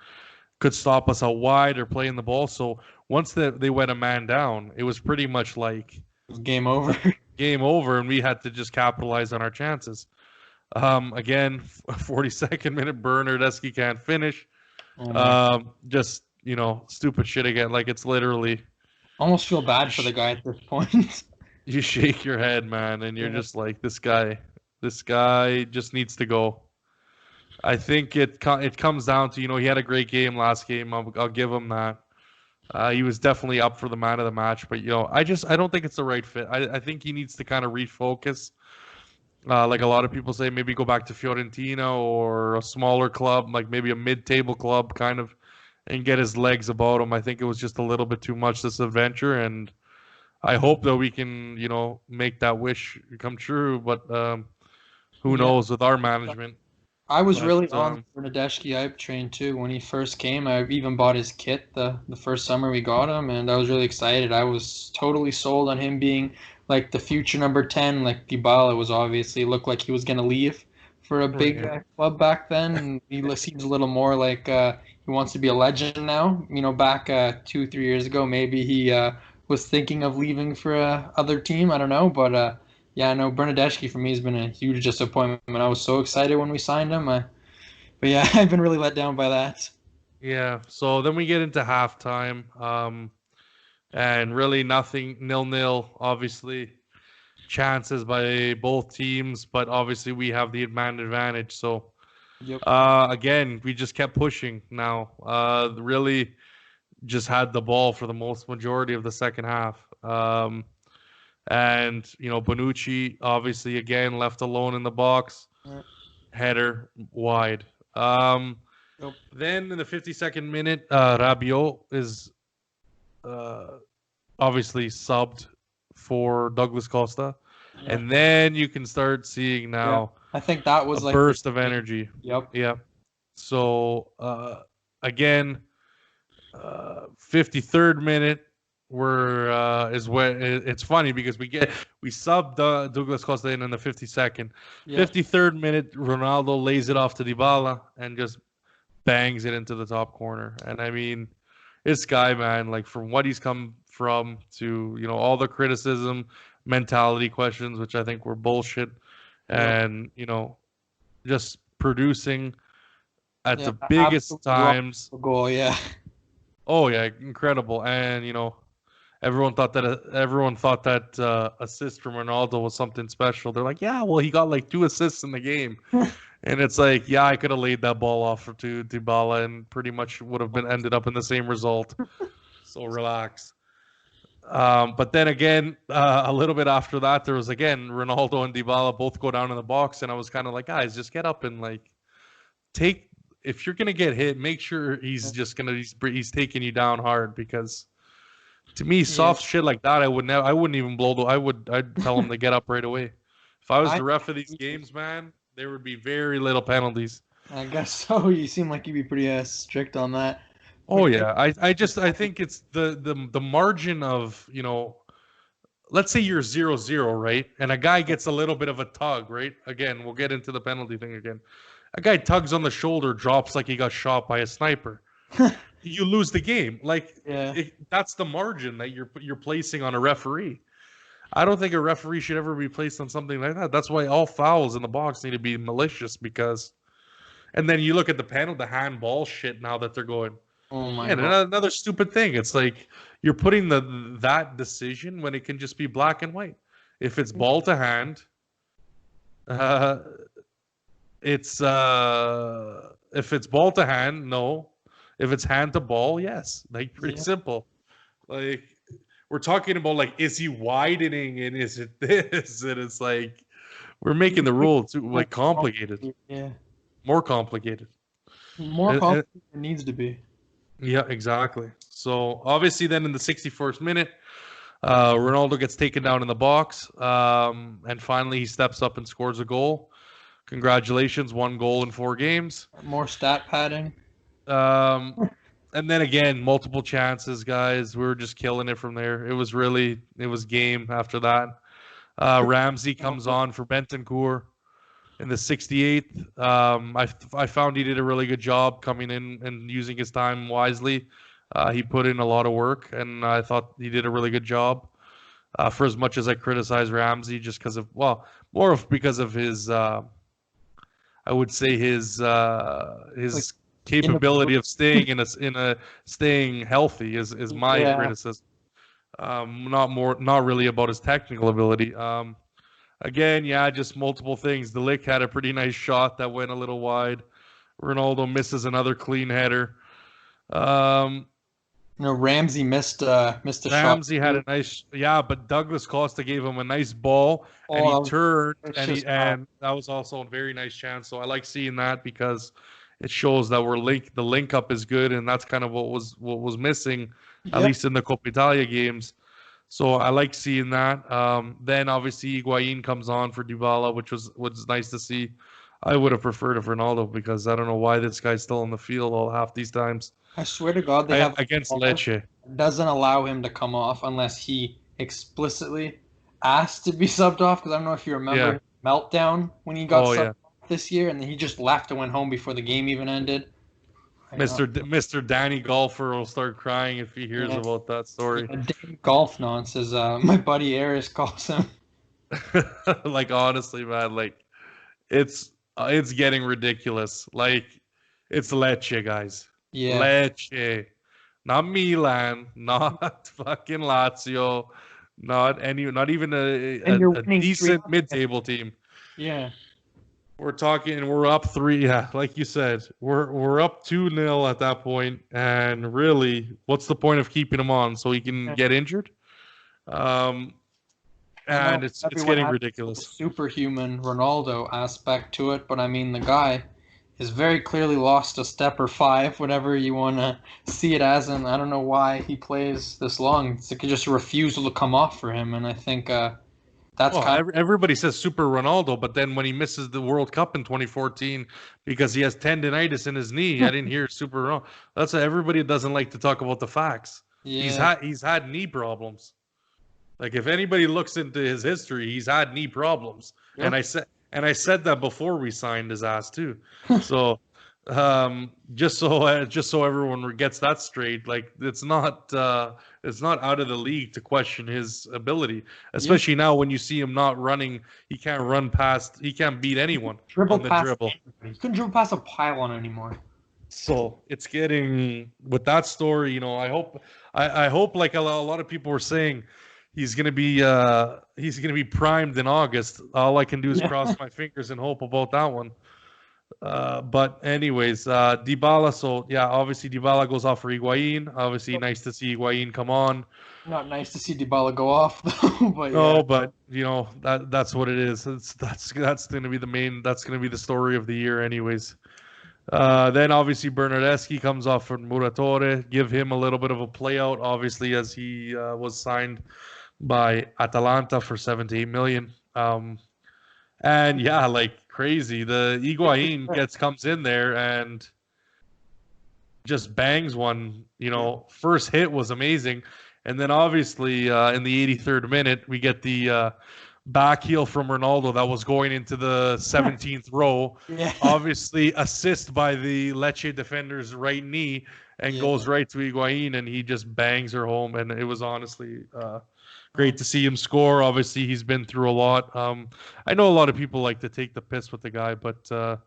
could stop us out wide or playing the ball. So once they went a man down, it was pretty much like game over. Game over, and we had to just capitalize on our chances. Again, 42nd minute burner. Tedeschi can't finish. Just stupid shit again. Like it's literally. Almost feel bad for the guy at this point. You shake your head, man, and you're just like, this guy just needs to go. I think it comes down to, he had a great game last game. I'll give him that. He was definitely up for the man of the match, but I don't think it's the right fit. I think he needs to kind of refocus. Like a lot of people say, maybe go back to Fiorentina or a smaller club, like maybe a mid-table club kind of, and get his legs about him. I think it was just a little bit too much, this adventure, and I hope that we can, make that wish come true. But who knows with our management? I was really on the Tedeschi hype train too when he first came. I even bought his kit the first summer we got him, and I was really excited. I was totally sold on him being like the future number 10. Like Dybala was obviously looked like he was gonna leave for a big club back then, and he seems a little more like he wants to be a legend now. Back 2-3 years ago, maybe he was thinking of leaving for other team. I don't know, but Bernardeschi for me has been a huge disappointment. I was so excited when we signed him, but yeah, I've been really let down by that. Yeah. So then we get into halftime, and really nothing, 0-0. Obviously, chances by both teams, but obviously we have the advantage. So. Yep. Again, we just kept pushing now. Really just had the ball for the most majority of the second half. And, Bonucci, obviously, again, left alone in the box. Header wide. Then in the 52nd minute, Rabiot is obviously subbed for Douglas Costa. Yeah. And then you can start seeing now. I think that was a burst of energy. Yep. Yeah. So again, 53rd minute is when it's funny because we subbed Douglas Costa in the 52nd. Yeah. 53rd minute, Ronaldo lays it off to Dybala and just bangs it into the top corner. And I mean, this guy, man, like from what he's come from to all the criticism, mentality questions, which I think were bullshit. And, just producing at the biggest times. Goal, yeah. Oh, yeah, incredible. And, everyone thought that assist from Ronaldo was something special. They're like, yeah, well, he got like 2 assists in the game. And it's like, yeah, I could have laid that ball off to Dybala and pretty much would have ended up in the same result. So relax. But then again, a little bit after that, there was again Ronaldo and Dybala both go down in the box, and I was kind of like, guys, just get up and like if you're gonna get hit, make sure he's taking you down hard, because to me, soft shit like that, I'd tell him to get up right away. If I was the ref of these games, man, there would be very little penalties. I guess so. You seem like you'd be pretty strict on that. Oh yeah, I think it's the margin of, let's say you're 0-0, right? And a guy gets a little bit of a tug, right? Again, we'll get into the penalty thing again. A guy tugs on the shoulder, drops like he got shot by a sniper. You lose the game. Like Yeah. that's the margin that you're placing on a referee. I don't think a referee should ever be placed on something like that. That's why all fouls in the box need to be malicious because. And then you look at the handball shit now that they're going. Oh my And God. another stupid thing. It's like you're putting that decision when it can just be black and white. If it's ball to hand, it's if it's ball to hand, no. If it's hand to ball, yes. Like pretty simple. Like we're talking about like, is he widening and is it this? And it's like we're making the rule too like complicated. Yeah. More complicated. More complicated than it needs to be. Yeah, exactly. So obviously then in the 61st minute, Ronaldo gets taken down in the box. And finally he steps up and scores a goal. Congratulations, 1 goal in 4 games. More stat padding. And then again, multiple chances, guys. We were just killing it from there. It was game after that. Ramsey comes on for Bentancur in the 68th. I found he did a really good job coming in and using his time wisely. He put in a lot of work, and I thought he did a really good job. For as much as I criticize Ramsey, just because of because of his, I would say his capability of staying in a staying healthy is my criticism. Not really about his technical ability. Again, just multiple things. The Lick had a pretty nice shot that went a little wide. Ronaldo misses another clean header. Ramsey missed a shot. Ramsey had a nice, but Douglas Costa gave him a nice ball, and he turned, and that was also a very nice chance. So I like seeing that because it shows that the link up is good, and that's kind of what was missing, at least in the Coppa Italia games. So I like seeing that. Then obviously Higuain comes on for Dybala, which was nice to see. I would have preferred it for Ronaldo because I don't know why this guy's still on the field all half these times. I swear to God, they have against Lecce. Doesn't allow him to come off unless he explicitly asked to be subbed off. Because I don't know if you remember Meltdown when he got subbed off this year, and then he just left and went home before the game even ended. Mr. Danny Golfer will start crying if he hears about that story. Danny Golf nonsense, my buddy Aris calls him. Like honestly, man, like it's getting ridiculous. Like it's Lecce, guys. Yeah. Lecce, not Milan, not fucking Lazio, not even a decent mid-table team. Yeah. We're up 3. Yeah, like you said, we're up 2-0 at that point, and really, what's the point of keeping him on so he can get injured? And it's getting ridiculous. Superhuman Ronaldo aspect to it, but I mean the guy is very clearly lost a step or 5, whatever you want to see it as, and I don't know why he plays this long. It's like just a refusal to come off for him, and I think that's everybody says Super Ronaldo, but then when he misses the World Cup in 2014 because he has tendinitis in his knee, I didn't hear Super Ronaldo. That's why everybody doesn't like to talk about the facts. Yeah. He's had knee problems. Like if anybody looks into his history, he's had knee problems, and I said that before we signed his ass too. So, just so everyone gets that straight, like it's not out of the league to question his ability, especially now when you see him not running. He can't beat anyone on the dribble. He couldn't dribble past a pylon anymore. So it's getting with that story. I hope like a lot of people were saying. He's gonna be primed in August. All I can do is cross my fingers and hope about that one. But anyways, Dybala. So obviously Dybala goes off for Higuain. Obviously, nice to see Higuain come on. Not nice to see Dybala go off though. But no, but that's what it is. That's gonna be That's gonna be the story of the year, anyways. Then obviously Bernardeschi comes off for Muratore. Give him a little bit of a play out, obviously, as he was signed by Atalanta for 78 million. And like crazy. The Higuain comes in there and just bangs one. First hit was amazing, and then obviously in the 83rd minute we get the back heel from Ronaldo that was going into the 17th row. Yeah. Obviously, assist by the Lecce defender's right knee and goes right to Higuain, and he just bangs her home. And it was honestly great to see him score. Obviously, he's been through a lot. I know a lot of people like to take the piss with the guy, but I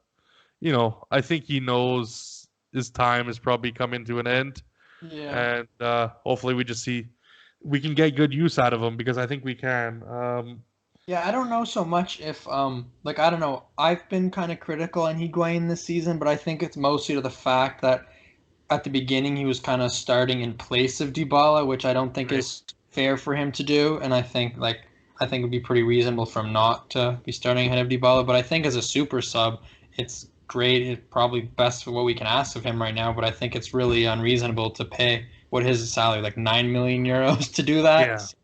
think he knows his time is probably coming to an end. Yeah. And hopefully we can get good use out of him, because I think we can. Yeah, I don't know so much if I don't know. I've been kind of critical on Higuain this season, but I think it's mostly to the fact that at the beginning he was kind of starting in place of Dybala, which I don't think is fair for him to do, and I think it would be pretty reasonable for him not to be starting ahead of Dybala. But I think as a super sub, it's great. It's probably best for what we can ask of him right now. But I think it's really unreasonable to pay what his salary, like 9 million euros, to do that.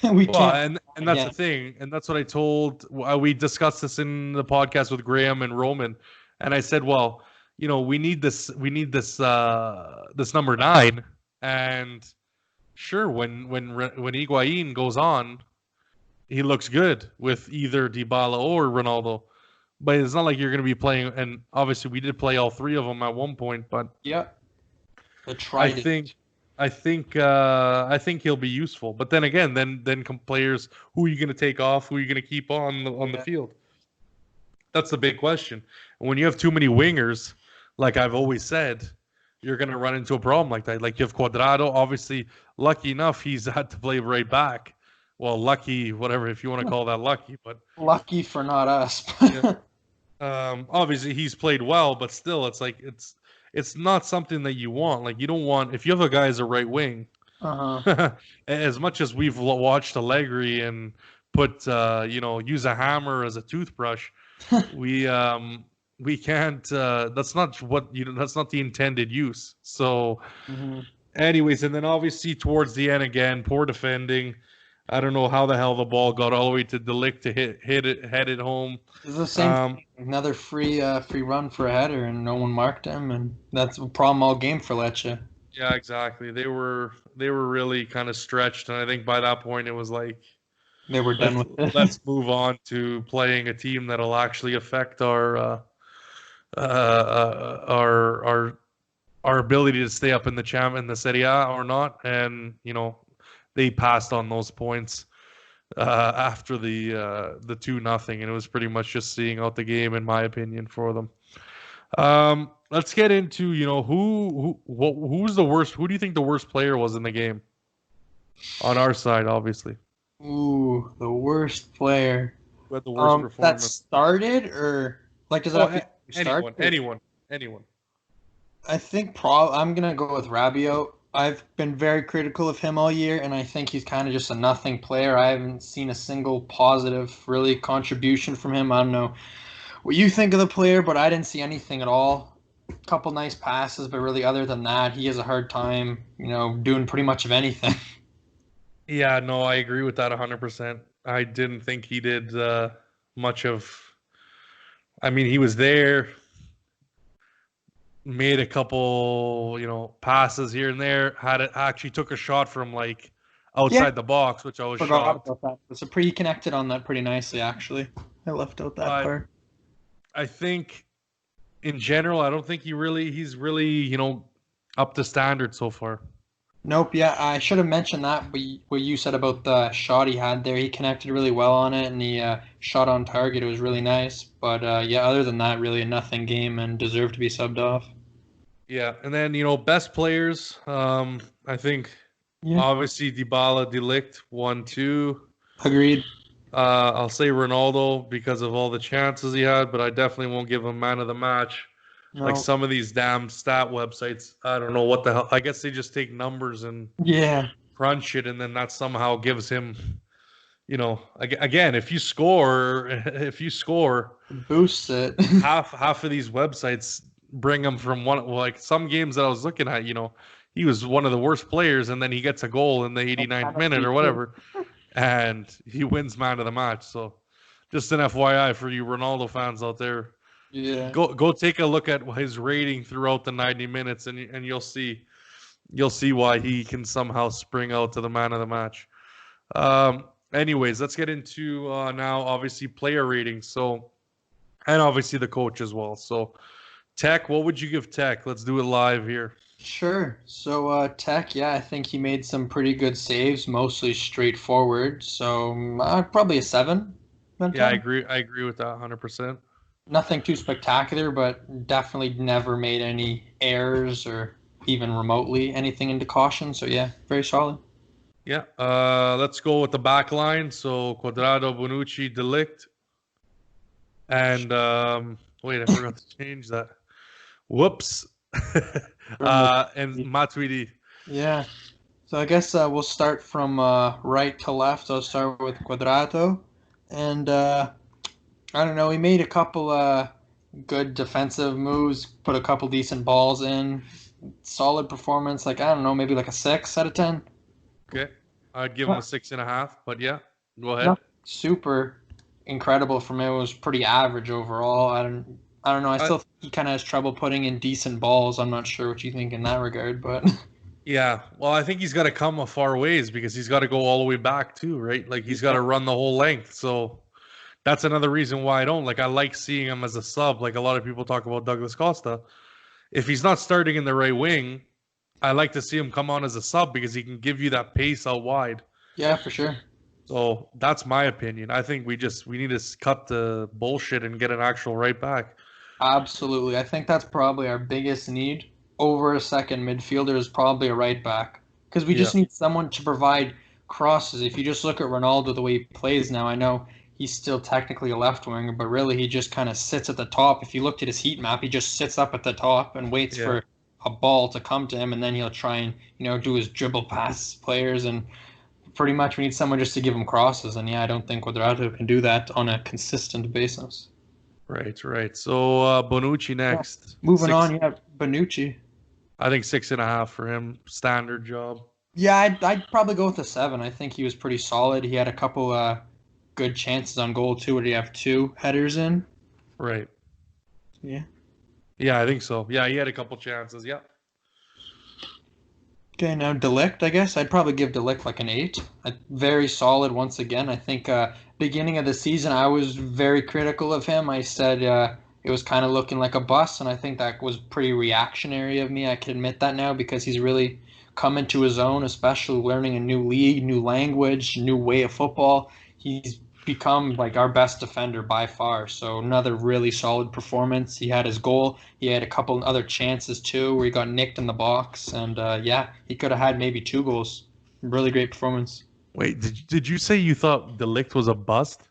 Yeah. We can't. And that's the thing, and that's what I told. We discussed this in the podcast with Graham and Roman, and I said, well, we need this number 9, and sure, when Higuain goes on, he looks good with either Dybala or Ronaldo, but it's not like you're going to be playing. And obviously, we did play all three of them at one point, but yeah, I think he'll be useful. But then again, then come players, who are you going to take off? Who are you going to keep on the field? That's the big question. And when you have too many wingers, like I've always said, you're going to run into a problem like that. Like you have Cuadrado, obviously, lucky enough, he's had to play right back. Well, lucky, whatever, if you want to call that lucky. But lucky for not us. Obviously, he's played well, but still, it's like it's not something that you want. Like, you don't want, if you have a guy as a right wing, as much as we've watched Allegri and put, use a hammer as a toothbrush, we can't, that's not that's not the intended use. So anyways, and then obviously towards the end again, poor defending. I don't know how the hell the ball got all the way to De Ligt to head it home. It's the same thing. Another free run for a header, and no one marked him, and that's a problem all game for Lecce. Yeah, exactly. They were really kind of stretched, and I think by that point it was like they were done with it. Let's move on to playing a team that'll actually affect our ability to stay up in the Serie A or not, and they passed on those points after the 2-0, and it was pretty much just seeing out the game, in my opinion, for them. Let's get into who's the worst. Who do you think the worst player was in the game? On our side, obviously. Ooh, the worst player. Who had the worst performance? That started, or like does that start? Anyone. I think I'm gonna go with Rabiot. I've been very critical of him all year, and I think he's kind of just a nothing player. I haven't seen a single positive, really, contribution from him. I don't know what you think of the player, but I didn't see anything at all. A couple nice passes, but really, other than that, he has a hard time, doing pretty much of anything. Yeah, no, I agree with that 100%. I didn't think he did much of. I mean, he was there. Made a couple, passes here and there. Actually took a shot from like outside the box, which I was shocked. About that. So he connected on that pretty nicely, actually. I left out that part. I think, in general, I don't think he's really, up to standard so far. Nope. Yeah, I should have mentioned that. What you said about the shot he had there, he connected really well on it, and he shot on target. It was really nice. But other than that, really a nothing game, and deserved to be subbed off. Yeah, and then best players. I think obviously Dybala, De Ligt, 1-2. Agreed. I'll say Ronaldo because of all the chances he had, but I definitely won't give him man of the match. No. Like some of these damn stat websites, I don't know what the hell. I guess they just take numbers and crunch it, and then that somehow gives him, again, if you score, boosts it. half of these websites bring him from one. Like some games that I was looking at, he was one of the worst players, and then he gets a goal in the 89th minute or whatever, and he wins man of the match. So Just an FYI for you Ronaldo fans out there. Yeah. Go take a look at his rating throughout the 90 minutes, and you'll see why he can somehow spring out to the man of the match. Anyways, let's get into now obviously player ratings. So, and obviously the coach as well. So, Tech, what would you give Tech? Let's do it live here. Sure. So Tech, yeah, I think he made some pretty good saves, mostly straightforward. So probably a 7. Yeah, I agree with that 100%. Nothing too spectacular, but definitely never made any errors or even remotely anything into caution. So yeah, very solid. Yeah. Let's go with the back line. So Cuadrado, Bonucci, De Ligt. And wait, I forgot to change that. Whoops. And Matuidi. Yeah. So I guess we'll start from right to left. I'll start with Cuadrado. And I don't know, he made a couple good defensive moves, put a couple decent balls in. Solid performance. Like, I don't know, maybe like a 6 out of 10. Okay. I'd give him a 6.5, but yeah, go ahead. Not super incredible from him. It was pretty average overall. I don't know. I still think he kind of has trouble putting in decent balls. I'm not sure what you think in that regard, but Yeah, well, I think he's got to come a far ways because he's got to go all the way back too, right? Like he's got to run the whole length. So that's another reason why I don't like. I like seeing him as a sub. Like a lot of people talk about Douglas Costa. If he's not starting in the right wing, I like to see him come on as a sub because he can give you that pace out wide. yeah, for sure. So that's my opinion. I think we need to cut the bullshit and get an actual right back. Absolutely. I think that's probably our biggest need over a second midfielder is probably a right back because we just need someone to provide crosses. If you just look at Ronaldo the way he plays now, I know he's still technically a left winger, but really he just kind of sits at the top. If you looked at his heat map, he just sits up at the top and waits for a ball to come to him, and then he'll try and do his dribble past players. And pretty much we need someone just to give him crosses. And yeah, I don't think Cuadrado can do that on a consistent basis. Right. So Bonucci next. Moving on, Bonucci. I think 6.5 for him. Standard job. Yeah, I'd probably go with a 7. I think he was pretty solid. He had a couple good chances on goal too. Did he have 2 headers in? Right. Yeah. Yeah, I think so. Yeah, he had a couple chances. Yeah. Okay, now De Ligt, I guess. I'd probably give De Ligt like an 8. Very solid once again. I think beginning of the season I was very critical of him. I said it was kind of looking like a bust, and I think that was pretty reactionary of me. I can admit that now because he's really come into his own, especially learning a new league, new language, new way of football. He's become like our best defender by far. So another really solid performance. He had his goal. He had a couple other chances too where he got nicked in the box. And he could have had maybe 2 goals. Really great performance. Wait, did you say you thought De Ligt was a bust?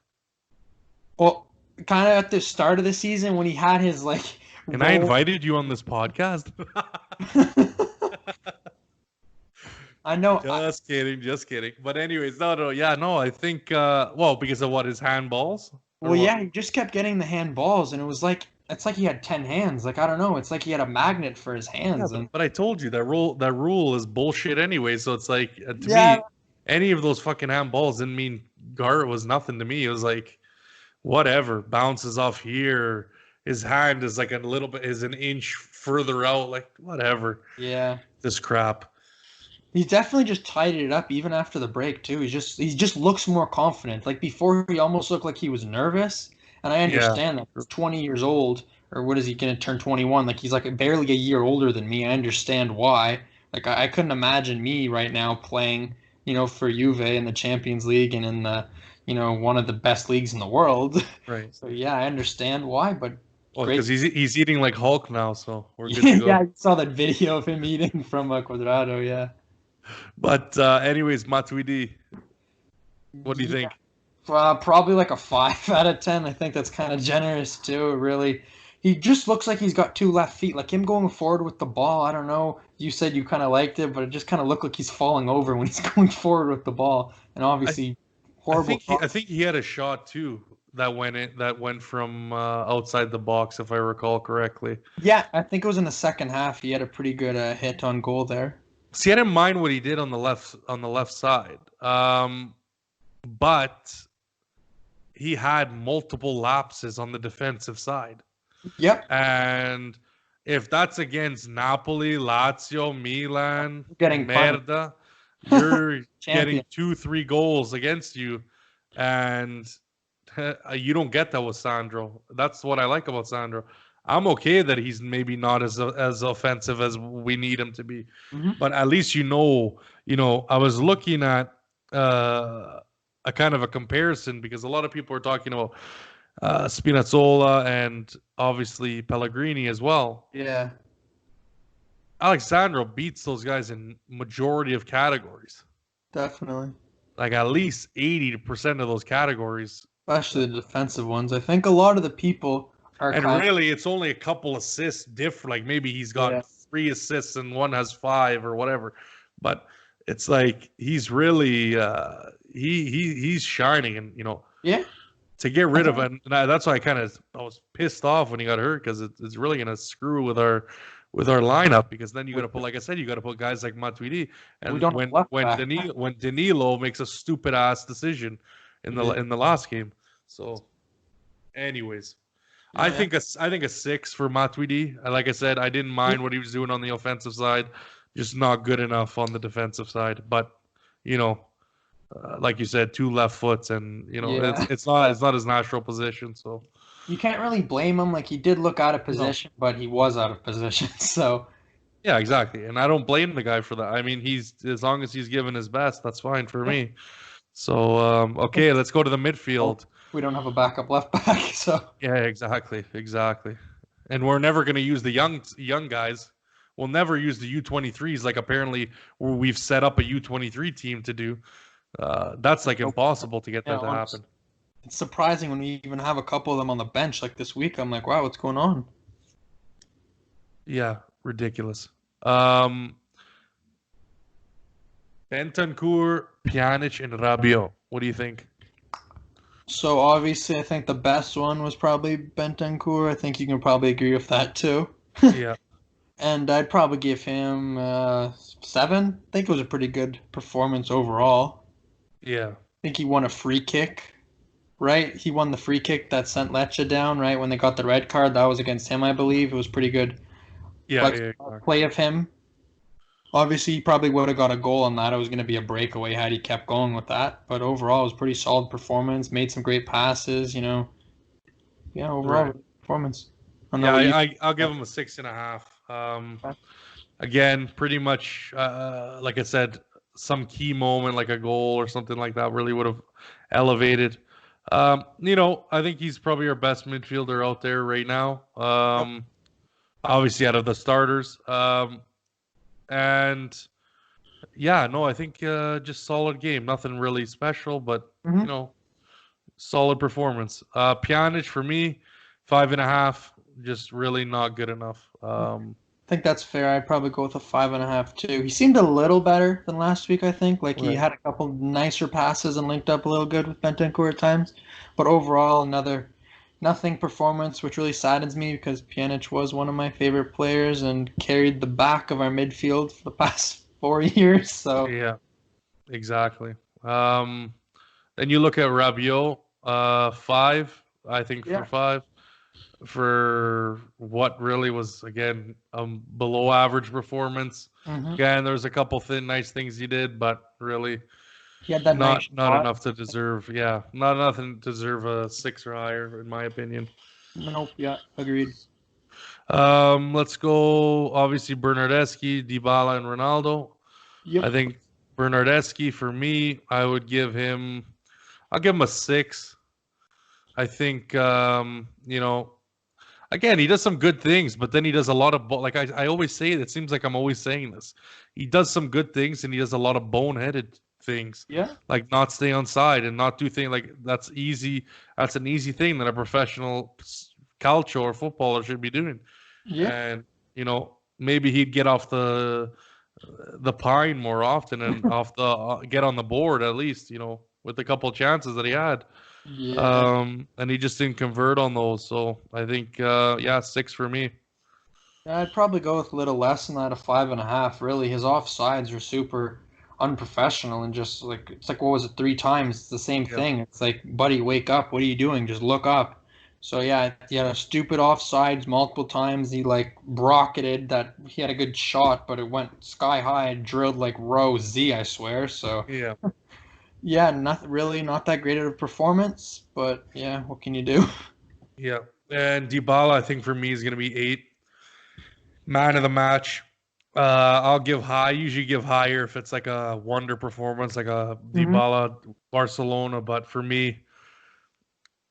Well, kind of at the start of the season when he had his like... And I invited you on this podcast? I know. Just kidding. But anyways, no, I think, because of what, his handballs? Well, yeah, he just kept getting the handballs, and it's like he had 10 hands. Like, I don't know, it's like he had a magnet for his hands. Yeah, but I told you, that rule is bullshit anyway, so it's like, to me, any of those fucking handballs didn't mean Gar was nothing to me. It was like, whatever, bounces off here, his hand is like is an inch further out, like, whatever. Yeah. This crap. He's definitely just tidied it up even after the break too. He just looks more confident. Like before, he almost looked like he was nervous. And I understand that he's 20 years old, or what is he going to turn 21? Like he's like barely a year older than me. I understand why. Like I couldn't imagine me right now playing, for Juve in the Champions League and in the, one of the best leagues in the world. Right. So yeah, I understand why, but. Well, because he's eating like Hulk now, so we're good to go. Yeah, I saw that video of him eating from Cuadrado. Yeah. But anyways, Matuidi, what do you think? Probably like a 5 out of 10. I think that's kind of generous too. Really, he just looks like he's got 2 left feet. Like him going forward with the ball. I don't know. You said you kind of liked it, but it just kind of looked like he's falling over when he's going forward with the ball. And obviously, horrible. I think he had a shot too that went from outside the box, if I recall correctly. Yeah, I think it was in the second half. He had a pretty good hit on goal there. See, I didn't mind what he did on the left side, but he had multiple lapses on the defensive side. Yep. And if that's against Napoli, Lazio, Milan, Getting punished. Merda, you're getting Champion. 2-3 goals against you, and you don't get that with Sandro. That's what I like about Sandro. I'm okay that he's maybe not as offensive as we need him to be, Mhm. but at least I was looking at a kind of a comparison because a lot of people are talking about Spinazzola and obviously Pellegrini as well. Yeah. Alexandro beats those guys in majority of categories, Definitely. like at least 80% of those categories. Especially the defensive ones. I think a lot of the people are And kind really, it's only a couple assists different. Like maybe he's got Yeah. 3 assists and one has 5 or whatever. But it's like he's really he's shining, and Yeah. to get rid of it. And that's why I was pissed off when he got hurt because it's really gonna screw with our lineup because then you got to put, like I said, you got to put guys like Matuidi, and We don't have left back. When Danilo makes a stupid ass decision in the last game. So, anyways, I Yeah. think a 6 for Matuidi. Like I said, I didn't mind what he was doing on the offensive side, just not good enough on the defensive side. But like you said, 2 left foots, and Yeah. it's not his natural position. So You can't really blame him. Like he did look out of position, but he was out of position. So yeah, exactly, and I don't blame the guy for that. I mean, he's as long as he's giving his best, that's fine for me. So okay, let's go to the midfield. we don't have a backup left back. So Yeah, exactly. And we're never going to use the young guys. We'll never use the U23s like apparently we've set up a U23 team to do. That's like impossible to get that to happen. it's surprising when we even have a couple of them on the bench. Like this week, I'm like, wow, what's going on? Yeah, ridiculous. Bentancur, Pjanic, and Rabiot. What do you think? So obviously, I think the best one was probably Bentancur. I think you can probably agree with that too. Yeah. And I'd probably give him 7. I think it was a pretty good performance overall. Yeah. I think he won a free kick, right? He won the free kick that sent Lecce down, right? When they got the red card, that was against him, I believe. It was pretty good Yeah. Exactly. play of him. Obviously, he probably would have got a goal on that. It was going to be a breakaway had he kept going with that. But overall, it was a pretty solid performance. Made some great passes, Yeah, overall Right. performance. Yeah, I'll give him a 6.5. Again, pretty much, like I said, some key moment like a goal or something like that really would have elevated. I think he's probably our best midfielder out there right now. Obviously, out of the starters. And yeah, no, I think just solid game. Nothing really special, but solid performance. Pjanic for me, 5.5. Just really not good enough. I think that's fair. I'd probably go with a 5.5 too. He seemed a little better than last week, I think. Like he had a couple nicer passes and linked up a little good with Bentancur at times. But overall, nothing performance, which really saddens me because Pjanic was one of my favorite players and carried the back of our midfield for the past 4 years. So yeah, exactly. Then you look at Rabiot, 5. I think for 5. For what really was, again, below average performance. Again, there's a couple nice things he did, but really he had that not enough to deserve. Yeah, not nothing to deserve a 6 or higher, in my opinion. Nope. Yeah, agreed. Let's go. Obviously, Bernardeschi, Dybala, and Ronaldo. Yep. I think Bernardeschi for me, I'll give him a 6. I think again, he does some good things, but then he does a lot of like I always say it seems like I'm always saying this. He does some good things and he does a lot of boneheaded things. Yeah. Like not stay on side and not do things like that's easy. That's an easy thing that a professional calcio or footballer should be doing. Yeah. And maybe he'd get off the pine more often and off the get on the board at least, with a couple of chances that he had. Yeah. And he just didn't convert on those. So I think 6 for me. I'd probably go with a little less than that, a 5.5. Really, his offsides are super unprofessional and just like it's like what was it 3 times? It's the same thing. It's like, buddy, wake up! What are you doing? Just look up. So yeah, he had a stupid offsides multiple times. He like rocketed that. He had a good shot, but it went sky high and drilled like row Z, I swear. So Yeah. yeah, not that great of a performance, but yeah, what can you do? Yeah. And Dybala, I think for me is going to be 8. Man of the match. I'll give high. Usually give higher if it's like a wonder performance, like a Dybala Barcelona. But for me,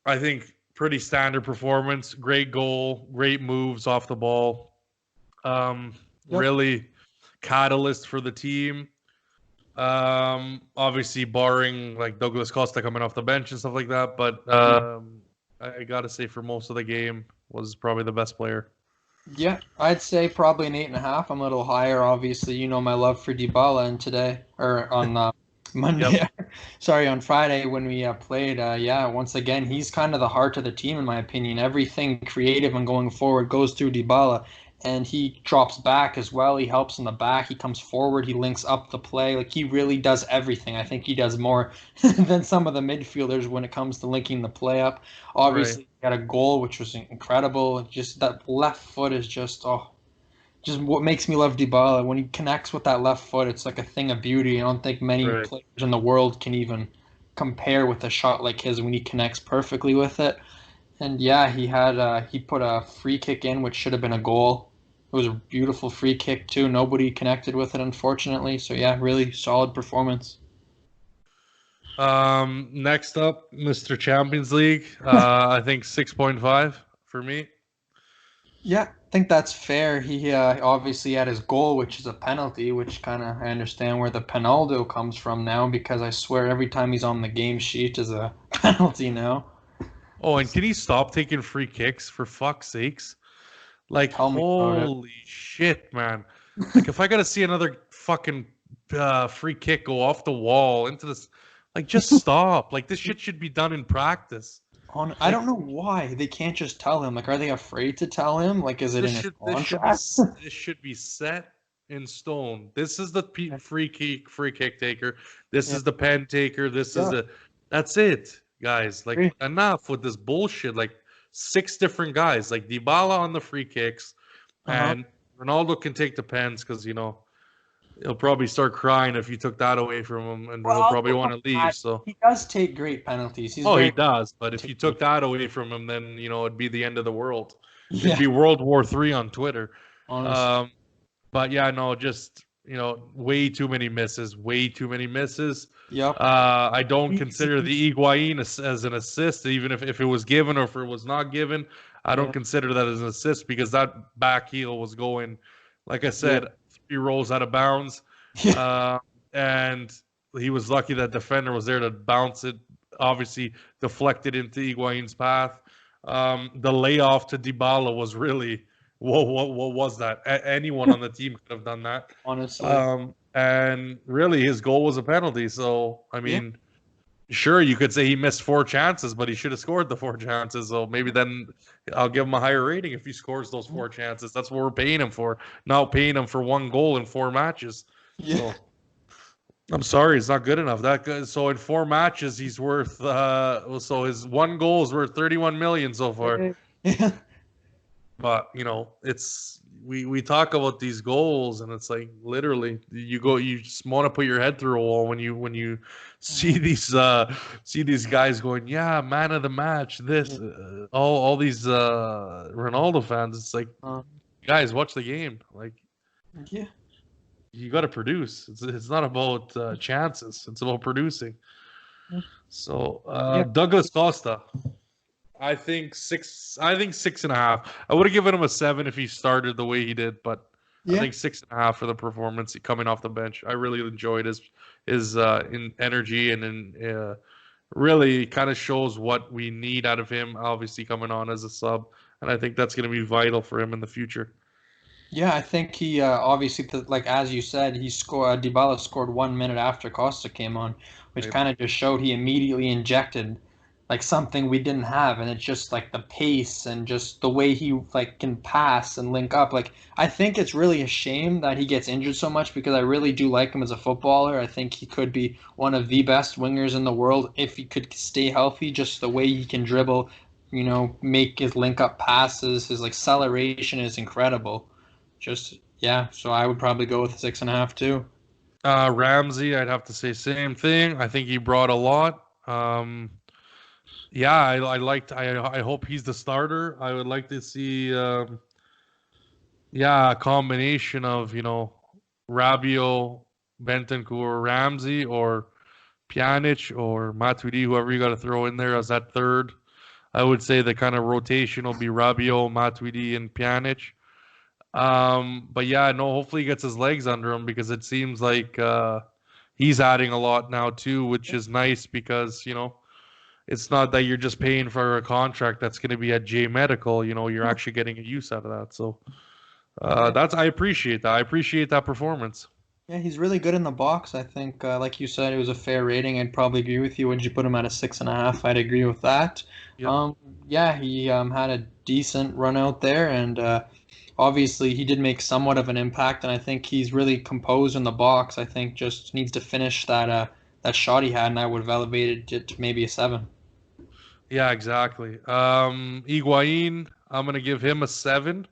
I think pretty standard performance. Great goal, great moves off the ball. Really catalyst for the team. Obviously barring like Douglas Costa coming off the bench and stuff like that. But I gotta say for most of the game was probably the best player. Yeah, I'd say probably an 8.5. I'm a little higher, obviously. You know my love for Dybala, and today or on Monday, sorry, on Friday when we played. Yeah, once again, he's kind of the heart of the team, in my opinion. Everything creative and going forward goes through Dybala, and he drops back as well. He helps in the back. He comes forward. He links up the play. Like he really does everything. I think he does more than some of the midfielders when it comes to linking the play up. Obviously, he got a goal, which was incredible. Just that left foot is just what makes me love Dybala. When he connects with that left foot, it's like a thing of beauty. I don't think many players in the world can even compare with a shot like his when he connects perfectly with it. And yeah, he put a free kick in, which should have been a goal. It was a beautiful free kick too. Nobody connected with it, unfortunately. So yeah, really solid performance. Next up, Mr. Champions League. I think 6.5 for me. Yeah, I think that's fair. He obviously had his goal, which is a penalty, which kind of I understand where the penaldo comes from now because I swear every time he's on the game sheet is a penalty now. Oh, and can he stop taking free kicks for fuck's sakes? Like, Tell me about it. holy shit, man. Like, if I gotta see another fucking free kick go off the wall into this, like, just stop. Like, this shit should be done in practice. I don't know why they can't just tell him. Like, are they afraid to tell him? Like, is it in his contract? This should be set in stone. This is the free kick taker. This is the pen taker. This is the. That's it, guys. Like, enough with this bullshit. Like, 6 different guys, like Dybala on the free kicks, and Ronaldo can take the pens because he'll probably start crying if you took that away from him, and he'll probably want to leave. So he does take great penalties. He does. But if you took that away from him, then it'd be the end of the world. Yeah. It'd be World War III on Twitter. Honestly. But yeah, no, just way too many misses. Way too many misses. Yep. I don't consider the Higuain as an assist, even if it was given or if it was not given. I don't consider that as an assist because that back heel was going, like I said, 3 rolls out of bounds. And he was lucky that defender was there to bounce it. Obviously, deflected into Higuain's path. The layoff to Dybala was really, what was that? Anyone on the team could have done that. Honestly. And really, his goal was a penalty. So, I mean, sure, you could say he missed 4 chances, but he should have scored the 4 chances. So maybe then I'll give him a higher rating if he scores those 4 chances. That's what we're paying him for. Not paying him for 1 goal in 4 matches. Yeah. So, I'm sorry, it's not good enough. That good. So in 4 matches, he's worth. So his 1 goal is worth 31 million so far. Yeah. But it's we talk about these goals, and it's like literally you just want to put your head through a wall when you see these guys going, yeah, man of the match, all these Ronaldo fans. It's like, guys, watch the game. Like, you got to produce. It's not about chances. It's about producing. So Douglas Costa. I think 6.5. I would have given him a 7 if he started the way he did, but I think 6.5 for the performance coming off the bench. I really enjoyed his in energy and really kind of shows what we need out of him. Obviously coming on as a sub, and I think that's going to be vital for him in the future. Yeah, I think he obviously, like as you said, Dybala scored 1 minute after Costa came on, which kind of just showed he immediately injected like something we didn't have, and it's just like the pace and just the way he like can pass and link up. Like I think it's really a shame that he gets injured so much because I really do like him as a footballer. I think he could be one of the best wingers in the world if he could stay healthy. Just the way he can dribble, make his link up passes, his like acceleration is incredible. Just yeah, so I would probably go with 6.5 too. Ramsey, I'd have to say same thing. I think he brought a lot. Yeah, I liked. I hope he's the starter. I would like to see, yeah, a combination of Rabiot, Bentancur, Ramsey, or Pjanic or Matuidi, whoever you got to throw in there as that third. I would say the kind of rotation will be Rabiot, Matuidi, and Pjanic. But yeah, no, hopefully he gets his legs under him because it seems like he's adding a lot now too, which is nice because, it's not that you're just paying for a contract that's going to be at J Medical, you're actually getting a use out of that. So I appreciate that. I appreciate that performance. Yeah, he's really good in the box. I think, like you said, it was a fair rating. I'd probably agree with you. Would you put him at a 6.5? I'd agree with that. Yep. Yeah, he had a decent run out there, and obviously he did make somewhat of an impact. And I think he's really composed in the box. I think just needs to finish that shot he had, and I would have elevated it to maybe a 7. Yeah, exactly. Higuain, I'm gonna give him a 7.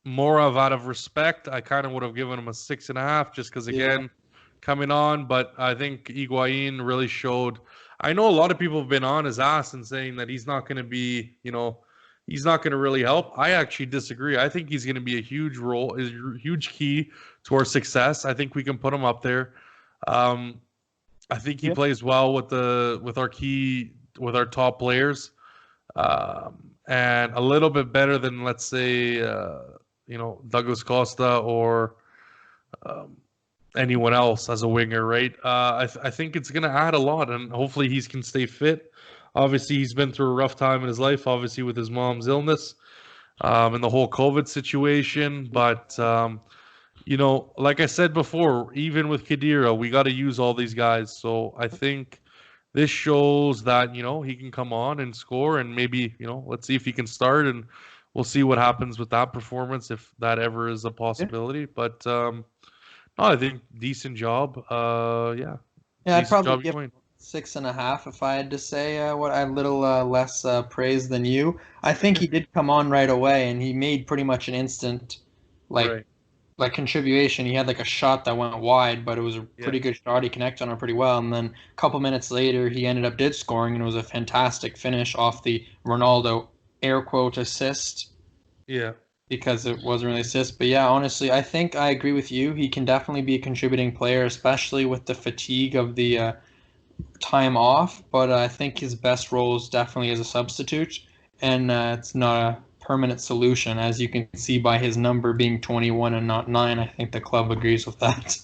More of out of respect, I kind of would have given him a 6.5 just because again, coming on. But I think Higuain really showed. I know a lot of people have been on his ass and saying that he's not going to be, he's not going to really help. I actually disagree. I think he's going to be a huge role, is a huge key to our success. I think we can put him up there. I think he plays well with our top players, and a little bit better than, let's say, Douglas Costa or anyone else as a winger, right? I think it's going to add a lot, and hopefully he can stay fit. Obviously, he's been through a rough time in his life, obviously with his mom's illness, and the whole COVID situation. But like I said before, even with Khedira, we got to use all these guys. So I think this shows that he can come on and score, and maybe let's see if he can start, and we'll see what happens with that performance if that ever is a possibility. But no, I think decent job. Yeah, I'd decent probably job, give Higuain. 6.5 if I had to say what a little less praise than you. I think he did come on right away, and he made pretty much an instant like Right. like contribution. He had like a shot that went wide, but it was a Yeah. pretty good shot. He connected on it pretty well, and then a couple minutes later, he ended up did scoring, and it was a fantastic finish off the Ronaldo air quote assist Yeah. because it wasn't really assist. But yeah, honestly, I think I agree with you. He can definitely be a contributing player, especially with the fatigue of the time off. But I think his best role is definitely as a substitute, and it's not a permanent solution, as you can see by his number being 21 and not 9. I think the club agrees with that.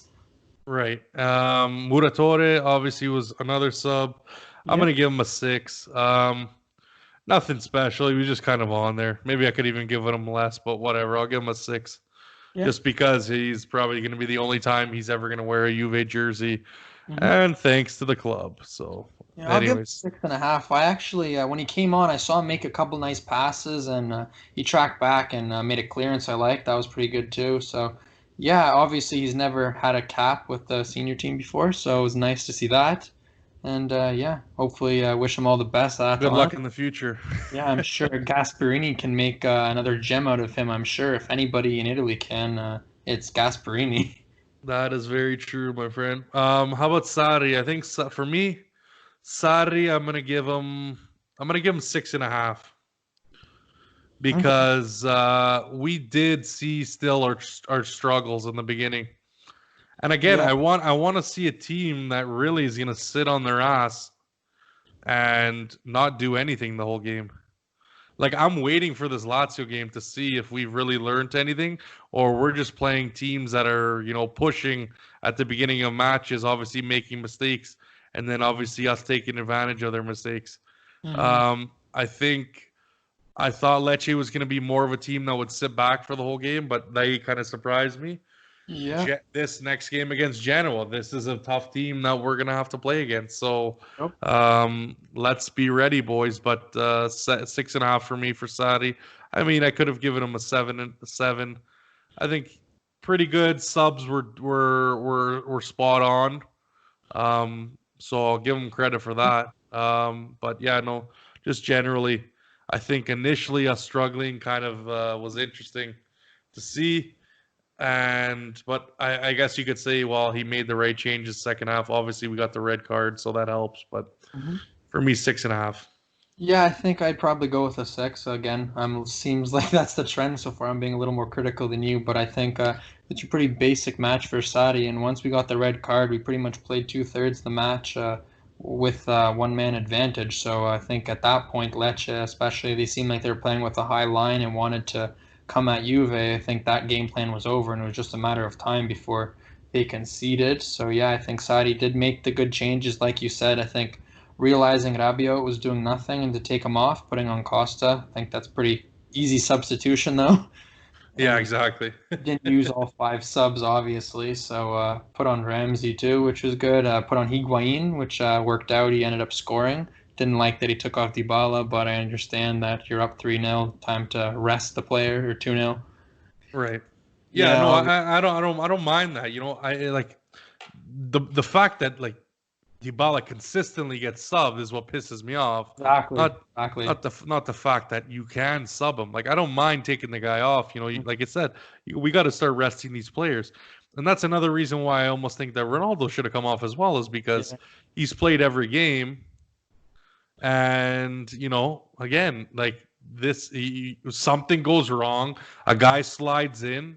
Right. Muratore obviously was another sub. I'm gonna give him a 6. Nothing special. He was just kind of on there. Maybe I could even give him less, but whatever. I'll give him a 6. Yeah. Just because he's probably going to be the only time he's ever going to wear a Juve jersey, Mhm. and thanks to the club. So, Yeah, I'll give him anyways, 6.5. I actually, when he came on, I saw him make a couple nice passes, and he tracked back and made a clearance I liked. That was pretty good too. So, yeah, obviously he's never had a cap with the senior team before, so it was nice to see that. And yeah, hopefully, wish him all the best. good luck in the future. Yeah, I'm sure Gasparini can make another gem out of him. I'm sure if anybody in Italy can, it's Gasparini. That is very true, my friend. How about Sarri? I think for me, Sarri, I'm gonna give him 6.5 because we did see still our struggles in the beginning. And again, Yeah. I want to see a team that really is going to sit on their ass and not do anything the whole game. Like I'm waiting for this Lazio game to see if we've really learned anything, or we're just playing teams that are pushing at the beginning of matches, obviously making mistakes, and then obviously us taking advantage of their mistakes. I thought Lecce was going to be more of a team that would sit back for the whole game, but they kind of surprised me. Yeah. This next game against Genoa. This is a tough team that we're gonna have to play against. So Yep. let's be ready, boys. But 6.5 for me for Sadi. I mean, I could have given him a 7. I think pretty good. Subs were spot on. So I'll give him credit for that. But yeah, no, just generally, I think initially us struggling kind of was interesting to see. But I guess you could say, well, he made the right changes second half. Obviously, we got the red card, so that helps. But for me, 6.5. Yeah, I think I'd probably go with a 6 again. Seems like that's the trend so far. I'm being a little more critical than you, but I think it's a pretty basic match for Sadi. And once we got the red card, we pretty much played 2/3 the match with one-man advantage. So I think at that point, Lecce, especially, they seemed like they were playing with a high line and wanted to come at Juve. I think that game plan was over, and it was just a matter of time before they conceded. So yeah, I think Sadi did make the good changes, like you said. I think realizing Rabiot was doing nothing and to take him off, putting on Costa. I think that's pretty easy substitution though. Yeah, And exactly. didn't use all 5 subs obviously, so put on Ramsey too, which was good. Put on Higuain, which worked out. He ended up scoring. Didn't like that he took off Dybala, but I understand that you're up 3-0, time to rest the player, or 2-0. Right. Yeah, no, I don't mind that. I like the fact that like Dybala consistently gets subbed is what pisses me off. Exactly. Not the fact that you can sub him. Like I don't mind taking the guy off. Like I said, we got to start resting these players, and that's another reason why I almost think that Ronaldo should have come off as well, is because he's played every game, and again, like this, something goes wrong, a guy slides in,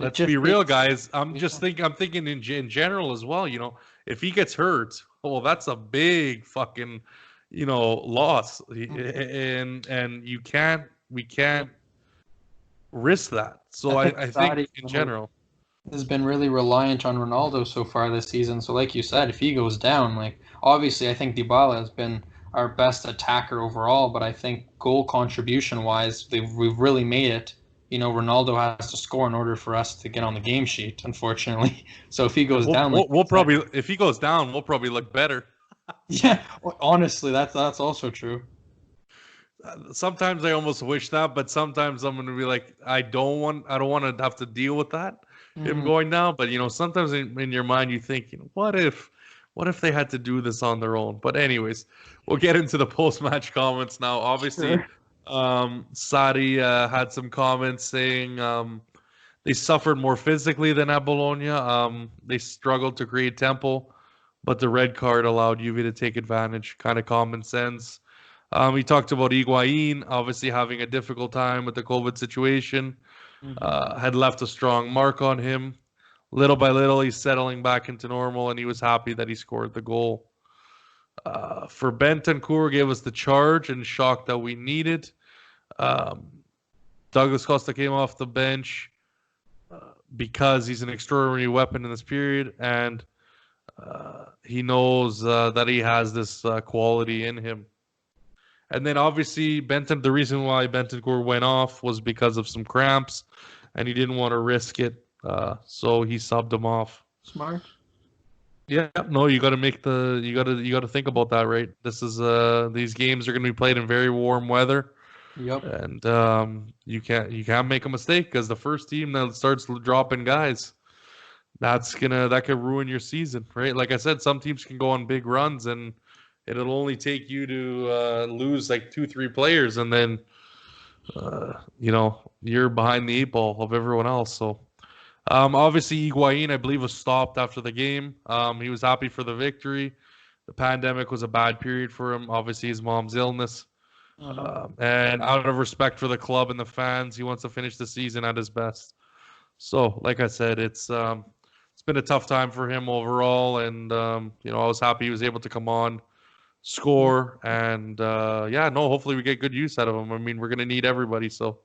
Let's be real, guys. I'm thinking in general as well. If he gets hurt, well, that's a big fucking, loss, and we can't risk that. So I think in general has been really reliant on Ronaldo so far this season. So like you said, if he goes down, like obviously I think Dybala has been our best attacker overall, but I think goal contribution wise, we've really made it. Ronaldo has to score in order for us to get on the game sheet, unfortunately. So if he goes down, if he goes down, we'll probably look better. Yeah, honestly, that's also true. Sometimes I almost wish that, but sometimes I'm gonna be like, I don't want to have to deal with that, him going down. But sometimes in your mind you think, what if they had to do this on their own? But anyways, we'll get into the post-match comments now. Obviously. Sure. Sadi had some comments saying they suffered more physically than at Bologna. They struggled to create tempo, but the red card allowed Juve to take advantage. Kind of common sense. He talked about Higuain obviously having a difficult time with the COVID situation. Had left a strong mark on him. Little by little, he's settling back into normal, and he was happy that he scored the goal. For Bentancur, gave us the charge and shock that we needed. Douglas Costa came off the bench because he's an extraordinary weapon in this period, and he knows that he has this quality in him. And then obviously the reason why Bentancur went off was because of some cramps, and he didn't want to risk it, so he subbed him off. Smart. Yeah, no, you got to think about that, right? This is these games are going to be played in very warm weather. Yep. And you can't make a mistake, because the first team that starts dropping guys, that could ruin your season, right? Like I said, some teams can go on big runs, and it'll only take you to lose like 2-3 players, and then you're behind the 8 ball of everyone else. So obviously Higuain, I believe, was stopped after the game. He was happy for the victory. The pandemic was a bad period for him. Obviously his mom's illness. And out of respect for the club and the fans, he wants to finish the season at his best. So, like I said, it's been a tough time for him overall, and I was happy he was able to come on, score, and hopefully we get good use out of him. I mean, we're gonna need everybody, so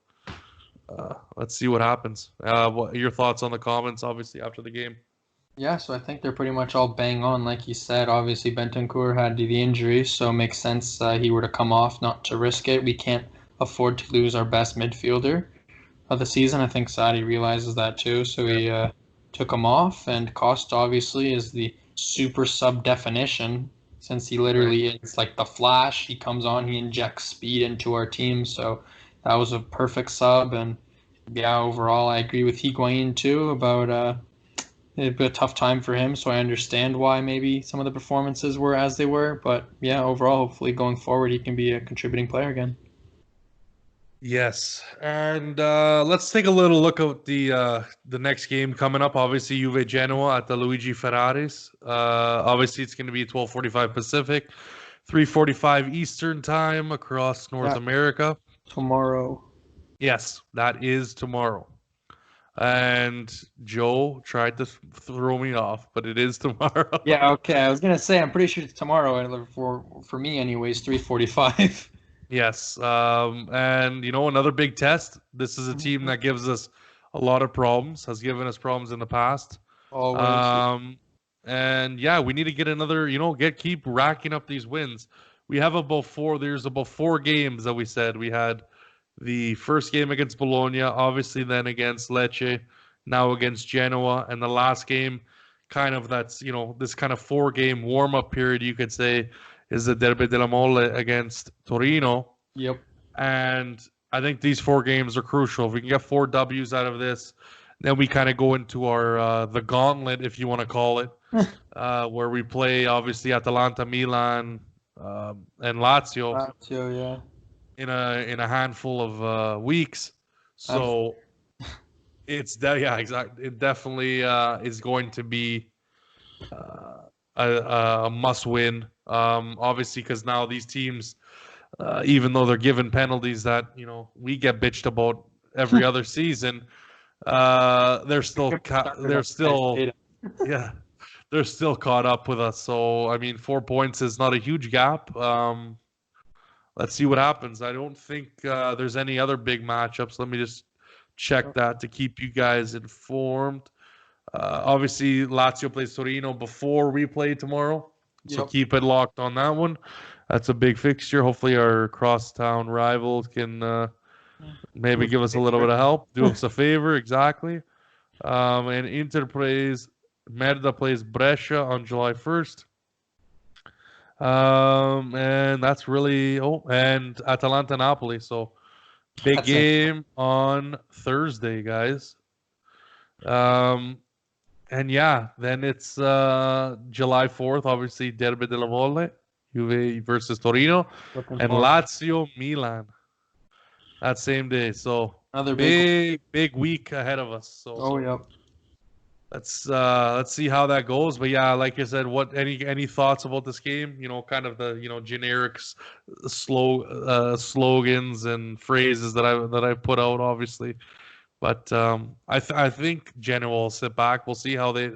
let's see what happens. What are your thoughts on the comments, obviously, after the game? Yeah, so I think they're pretty much all bang on, like you said. Obviously, Bentancur had the injury, so it makes sense he were to come off, not to risk it. We can't afford to lose our best midfielder. of the season. I think Sadi realizes that too, so he took him off. And Costa obviously is the super sub definition, since he literally is like the Flash. He comes on, he injects speed into our team, so that was a perfect sub. And yeah, overall, I agree with Higuain too about it'd be a tough time for him, so I understand why maybe some of the performances were as they were. But yeah, overall, hopefully going forward, he can be a contributing player again. Yes, and let's take a little look at the next game coming up. Obviously, Juve Genoa at the Luigi Ferraris. Obviously, it's going to be 12:45 Pacific, 3:45 Eastern time across North Yeah. America. Tomorrow. Yes, that is tomorrow. And Joe tried to throw me off, but it is tomorrow. Yeah, okay. I was gonna say I'm pretty sure it's tomorrow, and for me anyways, 3:45. Yes, and another big test. This is a team that gives us a lot of problems, has given us problems in the past. Always. And yeah, we need to get another, keep racking up these wins. We have there's about 4 games that we said. We had the first game against Bologna, obviously then against Lecce, now against Genoa, and the last game that's, this kind of 4-game warm-up period, you could say, is the Derby della Mole against Torino. Yep. And I think these 4 games are crucial. If we can get 4 W's out of this, then we kind of go into our the gauntlet, if you want to call it, where we play obviously Atalanta, Milan, and Lazio Yeah. in a handful of weeks. So exactly. It definitely is going to be a must win. Obviously, because now these teams, even though they're given penalties that we get bitched about every other season, they're still yeah, they're still caught up with us. So I mean, 4 points is not a huge gap. Let's see what happens. I don't think there's any other big matchups. Let me just check that to keep you guys informed. Obviously, Lazio plays Torino before we play tomorrow. So keep it locked on that one. That's a big fixture. Hopefully our crosstown rivals can maybe give us a little bit of help. Do us a favor, exactly. And Merda plays Brescia on July 1st. And that's really and Atalanta Napoli. So big game on Thursday, guys. And yeah, then it's July 4th, obviously Derby della Mole, Juve versus Torino, and Lazio Milan that same day. So Another big week ahead of us. So yep. Let's see how that goes. But yeah, like I said, any thoughts about this game? Kind of the generic slogans and phrases that I put out, obviously. But I think Genoa will sit back. We'll see how it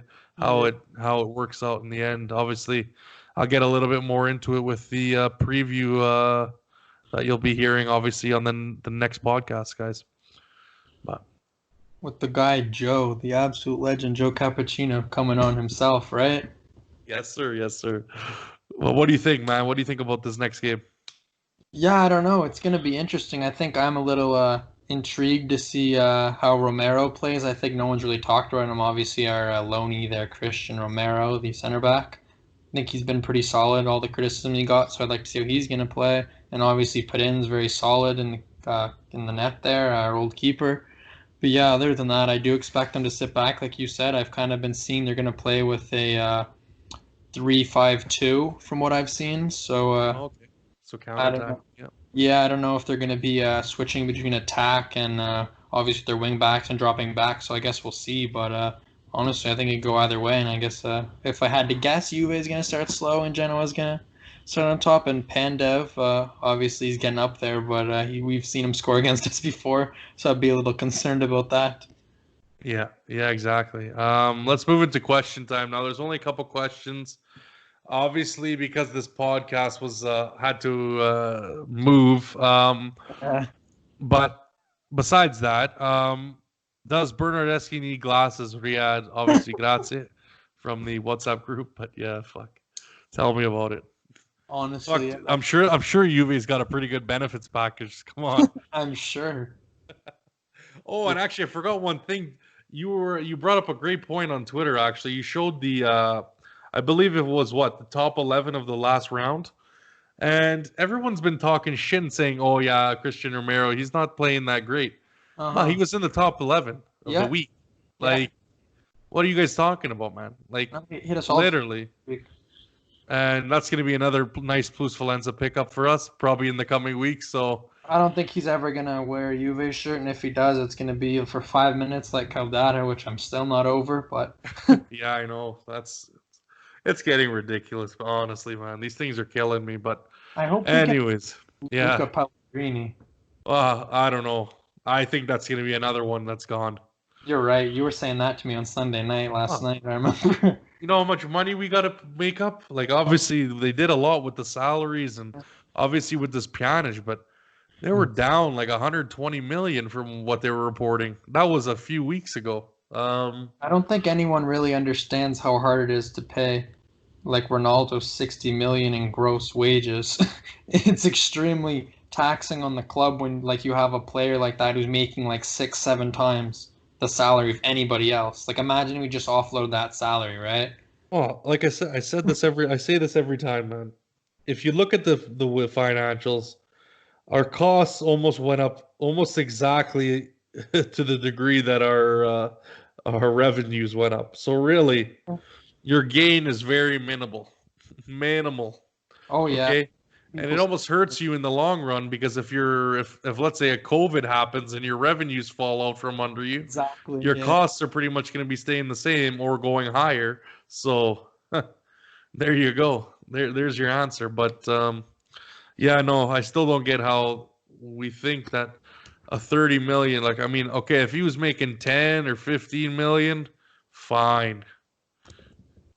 works out in the end. Obviously, I'll get a little bit more into it with the preview that you'll be hearing, obviously, on the next podcast, guys. But with the guy Joe, the absolute legend, Joe Cappuccino, coming on himself, right? Yes, sir. Yes, sir. Well, what do you think, man? What do you think about this next game? Yeah, I don't know. It's going to be interesting. I think I'm a little intrigued to see how Romero plays. I think no one's really talked about him. Obviously, our loanee there, Christian Romero, the center back. I think he's been pretty solid, all the criticism he got, so I'd like to see how he's going to play. And obviously, Padin's very solid in the net there, our old keeper. But yeah, other than that, I do expect them to sit back, like you said. I've kind of been seeing they're going to play with a 3-5-2 from what I've seen. So okay. So counter-attack. Yeah, I don't know if they're going to be switching between attack and obviously their wing backs and dropping back. So I guess we'll see. But honestly, I think it could go either way. And I guess if I had to guess, Juve is going to start slow and Genoa is going to start on top. And Pandev, obviously, he's getting up there. But we've seen him score against us before. So I'd be a little concerned about that. Yeah, exactly. Let's move into question time now. There's only a couple questions. Obviously, because this podcast was had to move. But besides that, does Bernardeschi need glasses? Riyadh, obviously, grazie from the WhatsApp group. But yeah, tell me about it. Honestly, I'm sure Juve's got a pretty good benefits package. Come on. I'm sure. Oh, and actually, I forgot one thing. You brought up a great point on Twitter. Actually, you showed I believe it was the top 11 of the last round, and everyone's been talking shit and saying, "Oh yeah, Christian Romero, he's not playing that great." No, Uh-huh. he was in the top 11 of the Yeah. week. Yeah. Like, what are you guys talking about, man? Like, He hit us all. literally. And that's going to be another nice Plus Valenza pickup for us, probably in the coming weeks. So, I don't think he's ever gonna wear a Juve shirt, and if he does, it's gonna be for 5 minutes like Caldara, which I'm still not over. But yeah, I know it's getting ridiculous. Honestly, man, these things are killing me. But, I hope we get anyways, yeah. Luca Pellegrini. I don't know. I think that's going to be another one that's gone. You're right. You were saying that to me on Sunday night last Oh. night. I remember. You know how much money we got to make up? Like, obviously, they did a lot with the salaries and obviously with this Pjanic, but they were down like 120 million from what they were reporting. That was a few weeks ago. I don't think anyone really understands how hard it is to pay like Ronaldo 60 million in gross wages. It's extremely taxing on the club when like you have a player like that who's making like 6, 7 times the salary of anybody else. Like imagine we just offload that salary, right? Well, like I said, I say this every time, man. If you look at the financials, our costs almost went up almost exactly to the degree that our revenues went up. So really, your gain is very minimal. Oh yeah. Okay, and it almost hurts you in the long run because if let's say a COVID happens and your revenues fall out from under you, Exactly. your Yeah. costs are pretty much going to be staying the same or going higher. So there you go. There's your answer. But yeah, no, I still don't get how we think that a 30 million, like, I mean, okay, if he was making 10 or 15 million, fine.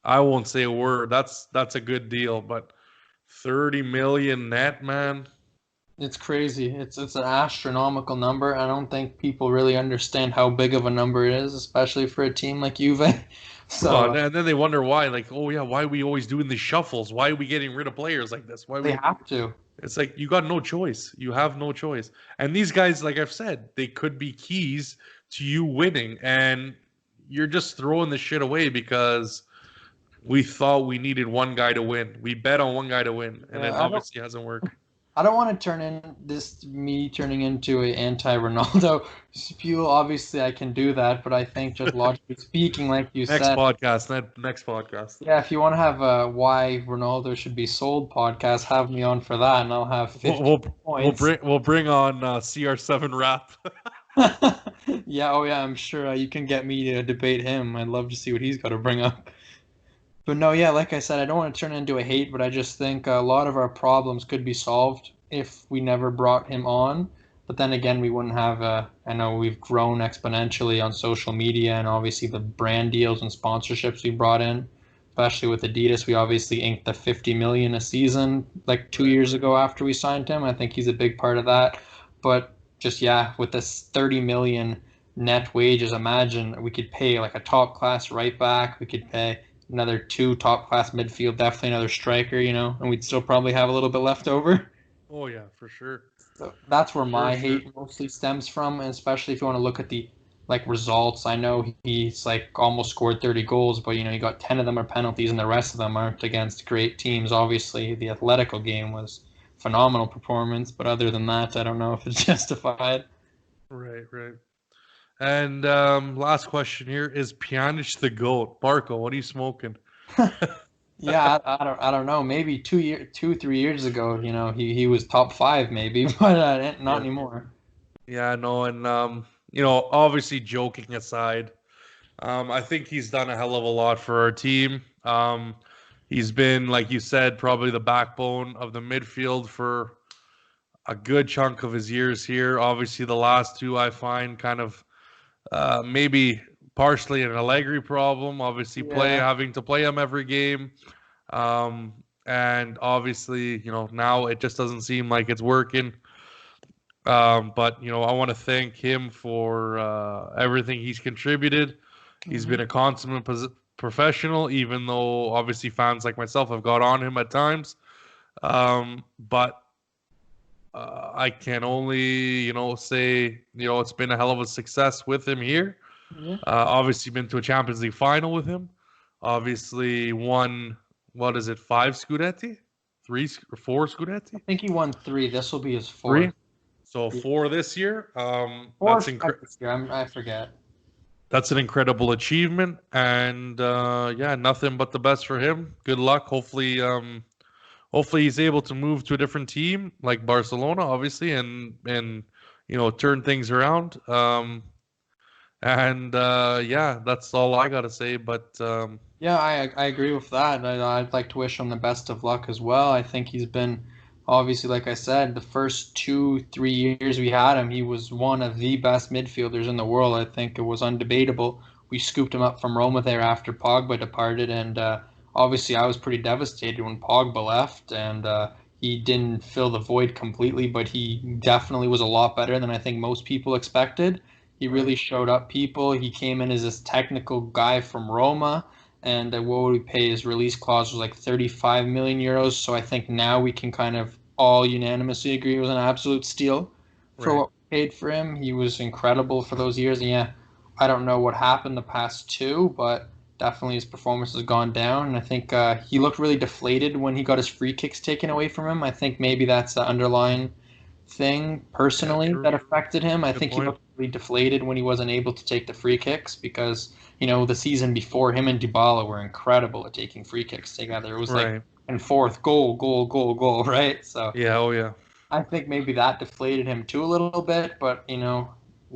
I won't say a word. That's a good deal, but 30 million net, man. It's crazy. It's an astronomical number. I don't think people really understand how big of a number it is, especially for a team like Juve. So And then they wonder why, like, oh yeah, why are we always doing these shuffles? Why are we getting rid of players like this? they have to. It's like you got no choice. You have no choice. And these guys, like I've said, they could be keys to you winning, and you're just throwing the shit away because we thought we needed one guy to win. We bet on one guy to win, and it Yeah, obviously hasn't worked. I don't want to turning into a anti-Ronaldo spew. Obviously, I can do that, but I think just logically speaking, like you Next said, podcast. yeah, if you want to have a why Ronaldo should be sold podcast, have me on for that, and I'll have 50 We'll points. we'll bring on CR7 Rap. Yeah, oh yeah, I'm sure you can get me to debate him. I'd love to see what he's got to bring up. But no, yeah, like I said, I don't want to turn it into a hate, but I just think a lot of our problems could be solved if we never brought him on. But then again, we wouldn't have I know we've grown exponentially on social media and obviously the brand deals and sponsorships we brought in, especially with Adidas. We obviously inked the 50 million a season like 2 years ago after we signed him. I think he's a big part of that. But just, yeah, with this 30 million net wages, imagine we could pay like a top class right back. We could pay another 2 top class midfield, definitely another striker, and we'd still probably have a little bit left over. Oh yeah, for sure. So that's where my sure. hate mostly stems from, and especially if you want to look at the like results. I know he's like almost scored 30 goals, but he got 10 of them are penalties, and the rest of them aren't against great teams. Obviously, the Atletico game was phenomenal performance, but other than that, I don't know if it's justified. Right. And last question here, is Pjanic the GOAT? Marco, what are you smoking? Yeah, I don't know. Maybe 3 years ago, he was top 5 maybe, but not anymore. Yeah, no, and obviously joking aside, I think he's done a hell of a lot for our team. He's been, like you said, probably the backbone of the midfield for a good chunk of his years here. Obviously, the last 2 I find kind of maybe partially an Allegri problem. Obviously, having to play him every game, and obviously, now it just doesn't seem like it's working. But I want to thank him for everything he's contributed. He's been a consummate professional, even though obviously fans like myself have got on him at times. But I can only, say, it's been a hell of a success with him here. Yeah. Obviously, been to a Champions League final with him. Obviously, won, what is it, 5 Scudetti? 4 Scudetti? I think he won 3. This will be his 4th. 3? So Yeah. 4 this year. 4 or That's 5 this year. I forget. That's an incredible achievement, and yeah, nothing but the best for him. Good luck. Hopefully he's able to move to a different team like Barcelona, obviously, and turn things around. And yeah, that's all I gotta say. But Yeah, I agree with that. I'd like to wish him the best of luck as well. I think he's been, obviously, like I said, the first 2, 3 years we had him, he was one of the best midfielders in the world. I think it was undebatable. We scooped him up from Roma there after Pogba departed, and obviously I was pretty devastated when Pogba left, and he didn't fill the void completely, but he definitely was a lot better than I think most people expected. He really showed up people. He came in as this technical guy from Roma, and what would we pay? His release clause was like 35 million euros. So I think now we can kind of all unanimously agree it was an absolute steal for right, what we paid for him. He was incredible for those years. And yeah, I don't know what happened the past 2, but definitely his performance has gone down. And I think he looked really deflated when he got his free kicks taken away from him. I think maybe that's the underlying thing yeah, personally true. that affected him. I Good think he point. looked really deflated when he wasn't able to take the free kicks because the season before him and Dybala were incredible at taking free kicks together. It was like Right. and fourth goal, goal, goal, goal, right? So Yeah. Oh yeah. I think maybe that deflated him too a little bit, but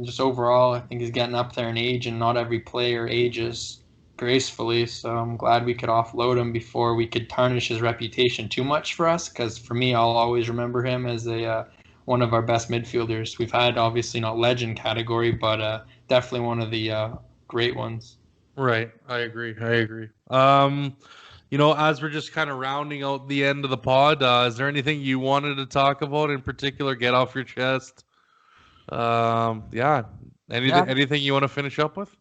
just overall, I think he's getting up there in age, and not every player ages gracefully. So I'm glad we could offload him before we could tarnish his reputation too much for us. Because for me, I'll always remember him as a one of our best midfielders we've had. Obviously, not legend category, but definitely one of the great ones. Right. I agree. I agree. As we're just kind of rounding out the end of the pod, is there anything you wanted to talk about in particular? Get off your chest. Yeah. Yeah, Anything you want to finish up with?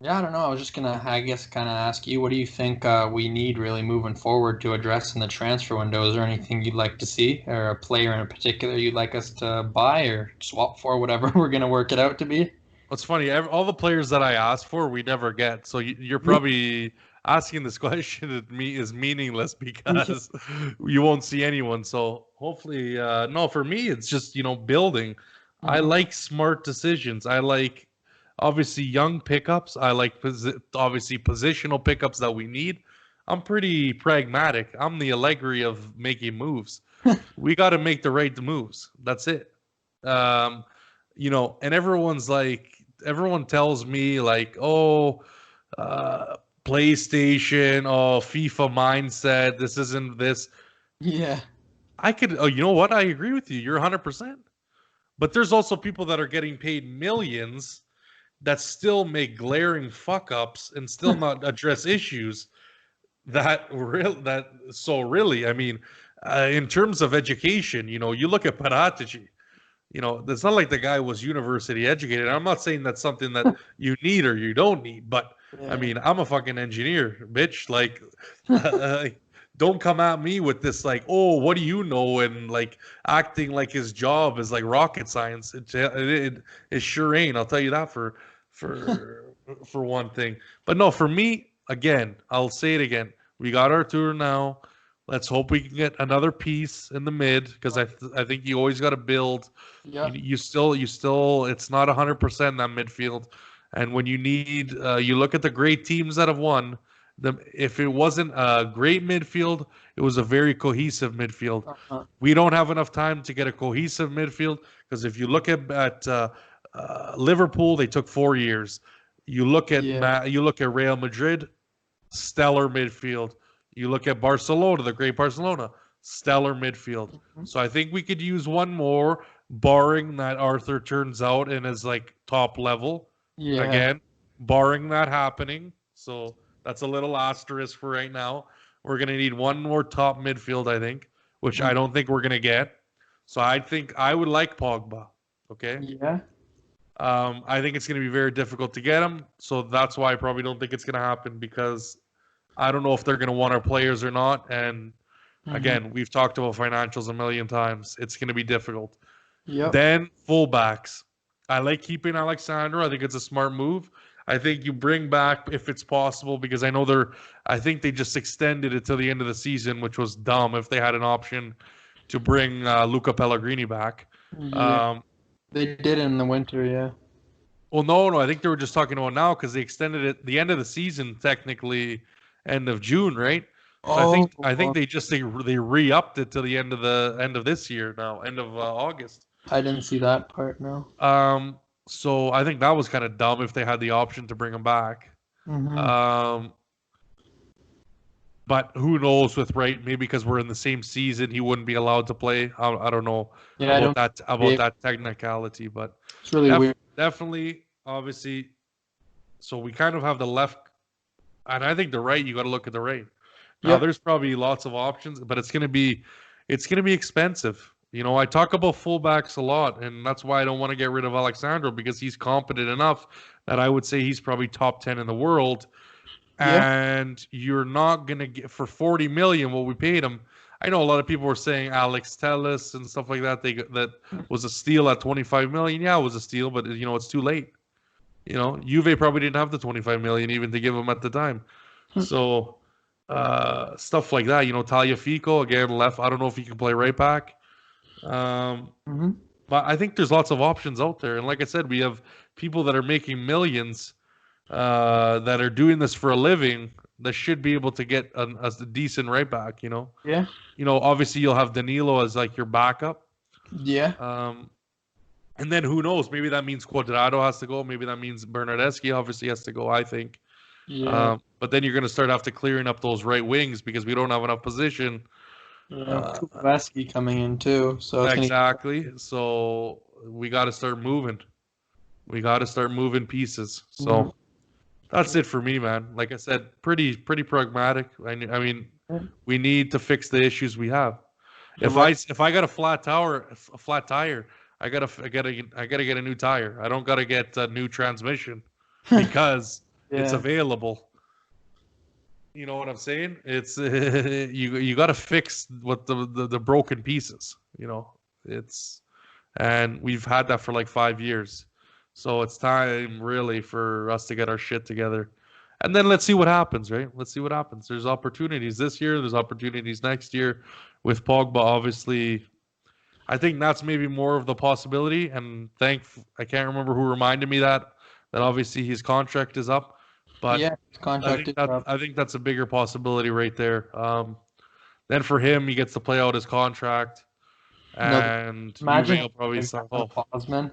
yeah. I don't know. I was just gonna, I guess, kind of ask you, what do you think we need really moving forward to address in the transfer window? Is there anything you'd like to see, or a player in particular you'd like us to buy or swap for, whatever we're gonna work it out to be? It's funny. All the players that I asked for, we never get. So you're probably asking this question at me is meaningless because you won't see anyone. So hopefully, no. For me, it's just building. I Mhm. like smart decisions. I like obviously young pickups. I like obviously positional pickups that we need. I'm pretty pragmatic. I'm the Allegri of making moves. We got to make the right moves. That's it. Um, and everyone tells me like, oh, PlayStation, oh, FIFA mindset. This isn't this. Yeah. I could. Oh, you know what? I agree with you. You're 100%. But there's also people that are getting paid millions that still make glaring fuck ups and still not address issues really. I mean, in terms of education, you look at Paratici. It's not like the guy was university educated. I'm not saying that's something that you need or you don't need, but I Yeah. mean, I'm a fucking engineer, bitch. Like, don't come at me with this, like, oh, what do you know? And like acting like his job is like rocket science. It sure ain't. I'll tell you that for, for one thing. But no, for me, again, I'll say it again. We got our tour now. Let's hope we can get another piece in the mid because I think you always got to build. Yeah. You still it's not 100% that midfield, and when you need you look at the great teams that have won. If it wasn't a great midfield, it was a very cohesive midfield. Uh-huh. We don't have enough time to get a cohesive midfield because if you look at Liverpool, they took 4 years. Yeah. You look at Real Madrid, stellar midfield. You look at Barcelona, the great Barcelona, stellar midfield. Mhm. So I think we could use one more, barring that Arthur turns out and is like top level Yeah. again, barring that happening. So that's a little asterisk for right now. We're gonna need one more top midfield, I think, which I don't think we're gonna get. So I think I would like Pogba. Okay. Yeah. I think it's going to be very difficult to get him. So that's why I probably don't think it's going to happen because I don't know if they're going to want our players or not. And Again, we've talked about financials a million times. It's going to be difficult. Yep. Then fullbacks. I like keeping Alexandro. I think it's a smart move. I think you bring back if it's possible because I think they just extended it till the end of the season, which was dumb. If they had an option to bring Luca Pellegrini back, Yeah. They did in the winter, yeah. well, no. I think they were just talking about now because they extended it the end of the season, technically end of June, right? So I think they re-upped it to the end of this year now, end of August. I didn't see that part, no. So I think that was kind of dumb if they had the option to bring him back. Mm-hmm. But who knows with maybe because we're in the same season, he wouldn't be allowed to play. I don't know Yeah, about that technicality, but it's really weird. definitely, obviously. So we kind of have the left, and I think the right. You got to look at the right. Now there's probably lots of options, but it's gonna be expensive. I talk about fullbacks a lot, and that's why I don't want to get rid of Alexandro because he's competent enough that I would say he's probably top 10 in the world. And you're not gonna get for 40 million what we paid him. I know a lot of people were saying Alex Telles and stuff like that. That was a steal at 25 million. Yeah, it was a steal, but it's too late. Juve probably didn't have the 25 million even to give him at the time. So stuff like that. Tagliafico again left. I don't know if he can play right back. But I think there's lots of options out there, and like I said, we have people that are making millions. That are doing this for a living that should be able to get a decent right back, Yeah. Obviously you'll have Danilo as like your backup. Yeah. And then who knows? Maybe that means Quadrado has to go. Maybe that means Bernardeschi obviously has to go, I think. Yeah. But then you're going to start after clearing up those right wings because we don't have enough position. Kubaski coming in too. So exactly. So we got to start moving. We got to start moving pieces. So that's it for me, man. Like I said, pretty pragmatic. I mean, we need to fix the issues we have. If I got a flat tire, I gotta get a new tire. I don't gotta get a new transmission because it's available. You know what I'm saying? It's you got to fix what the broken pieces. And we've had that for like 5 years. So it's time really for us to get our shit together. And then let's see what happens, right? Let's see what happens. There's opportunities this year. There's opportunities next year with Pogba, obviously. I think that's maybe more of the possibility. And I can't remember who reminded me that obviously his contract is up. But his contract is up. I think that's a bigger possibility right there. Then for him, he gets to play out his contract. And imagine will probably Osman.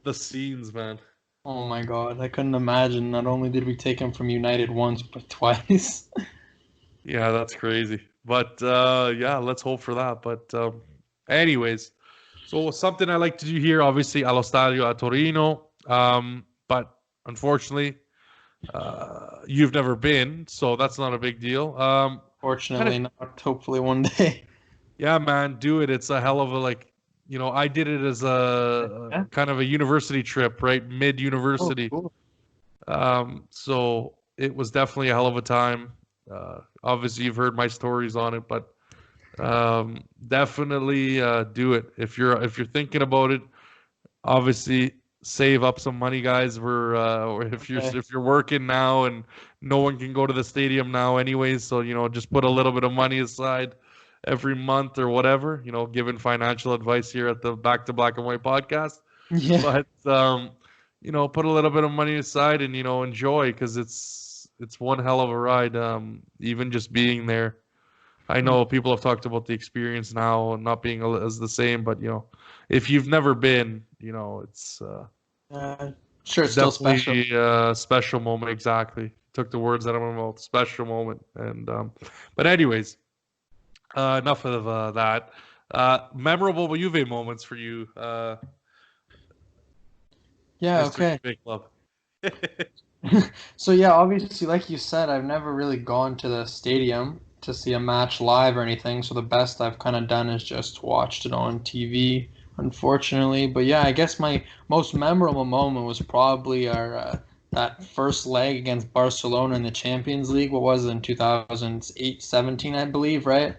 The scenes, man. Oh my god, I couldn't imagine. Not only did we take him from United once, but twice. Yeah, that's crazy. But yeah, let's hope for that. But anyways, so something I like to do here, obviously, allo stadio a Torino. But unfortunately, you've never been, so that's not a big deal. Fortunately not. Hopefully one day. Yeah, man, do it. It's a hell of a I did it as a kind of a university trip, right? Mid-university. Oh, cool. So it was definitely a hell of a time. Obviously, you've heard my stories on it, but definitely do it if you're thinking about it. Obviously, save up some money, guys. Or if you're working now and no one can go to the stadium now, anyways. So just put a little bit of money aside every month or whatever, giving financial advice here at the Back to Black and White podcast. Yeah. But, put a little bit of money aside and, enjoy because it's one hell of a ride, even just being there. I know people have talked about the experience now and not being as the same, but, if you've never been, it's sure, it's still special. A special moment, exactly. Took the words out of my mouth, special moment. And but anyways, enough of that. Memorable Juve moments for you. Yeah, Mr. okay. Juve Club. So yeah, obviously, like you said, I've never really gone to the stadium to see a match live or anything. So the best I've kind of done is just watched it on TV, unfortunately. But yeah, I guess my most memorable moment was probably our that first leg against Barcelona in the Champions League. What was it, in 2008-17, I believe, right?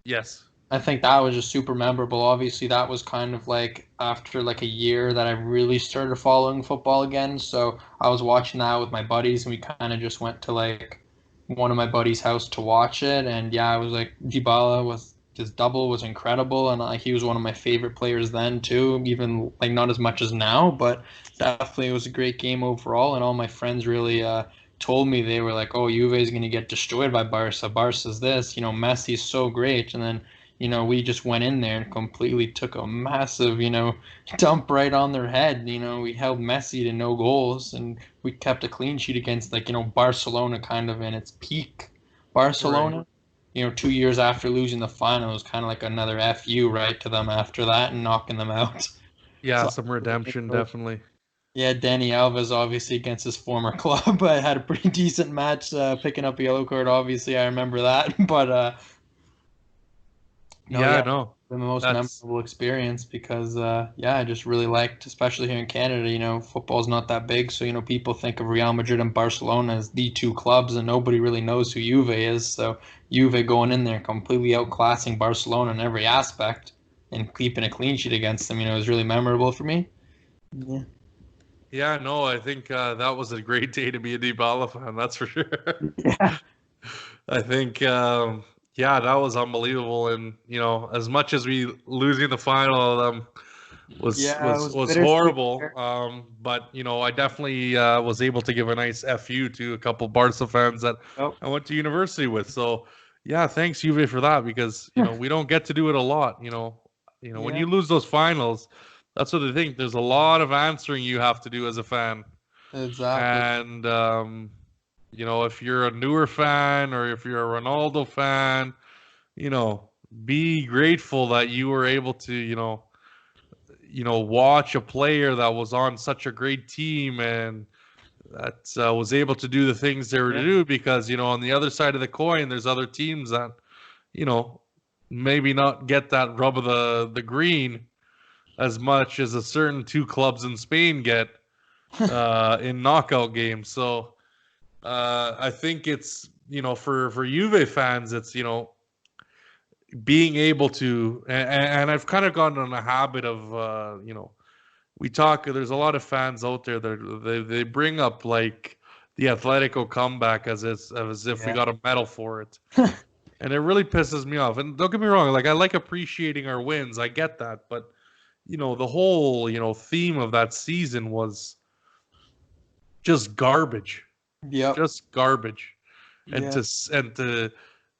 Yes. I think that was just super memorable. Obviously, that was kind of like after like a year that I really started following football again. So I was watching that with my buddies, and we kind of just went to like one of my buddies' house to watch it. And yeah, I was like Dybala was his double was incredible, and he was one of my favorite players then too. Even like not as much as now, but definitely it was a great game overall. And all my friends really told me they were like, "Oh, Juve is going to get destroyed by Barca. Barca's this, Messi's so great," and then we just went in there and completely took a massive, dump right on their head. We held Messi to no goals and we kept a clean sheet against like, Barcelona kind of in its peak. Right. Barcelona, 2 years after losing the final, it was kind of like another FU right to them after that and knocking them out. Yeah, So some redemption, definitely. yeah, Danny Alves obviously against his former club, but had a pretty decent match, picking up a yellow card. Obviously, I remember that, but no, Yeah, yeah, no. the most That's memorable experience because yeah, I just really liked, especially here in Canada, football's not that big, so people think of Real Madrid and Barcelona as the two clubs, and nobody really knows who Juve is. So Juve going in there completely outclassing Barcelona in every aspect and keeping a clean sheet against them, is really memorable for me. Yeah. yeah, no, I think that was a great day to be a Dybala fan, that's for sure. Yeah. I think yeah, that was unbelievable, and as much as we losing the final of them was Yeah, it was was was bittersweet. horrible. But I definitely was able to give a nice FU to a couple Barca fans that Oh. I went to university with. So yeah, thanks Juve for that because we don't get to do it a lot. When Yeah, you lose those finals, that's what I think. There's a lot of answering you have to do as a fan, exactly. and if you're a newer fan or if you're a Ronaldo fan, you know, be grateful that you were able to watch a player that was on such a great team and that was able to do the things they were to Yeah. do because on the other side of the coin there's other teams that you know maybe not get that rub of the green as much as a certain two clubs in Spain get in knockout games. So I think it's for Juve fans it's being able to and I've kind of gotten in a habit of we talk. There's a lot of fans out there that they bring up like the Atletico comeback as if we Yeah. got a medal for it, and it really pisses me off. And don't get me wrong, like I like appreciating our wins. I get that, but the whole theme of that season was just garbage, Yep. just garbage, and Yeah. to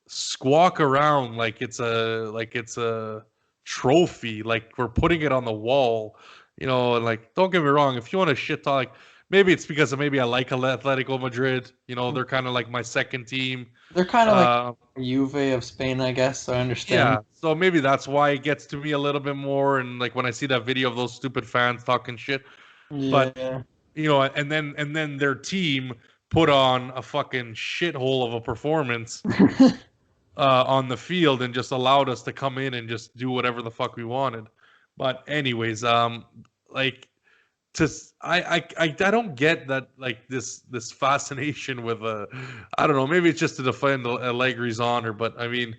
squawk around like it's a trophy, like we're putting it on the wall, and like don't get me wrong, if you want to shit talk, like, maybe it's because maybe I like Atletico Madrid, they're kind of like my second team. They're kind of like Uh, Juve of Spain, I guess. So I understand. yeah, so maybe that's why it gets to me a little bit more, and like when I see that video of those stupid fans talking shit, but Yeah. and then their team put on a fucking shithole of a performance on the field and just allowed us to come in and just do whatever the fuck we wanted. But anyways, like to I don't get that like this fascination with I don't know, maybe it's just to defend Allegri's honor, but I mean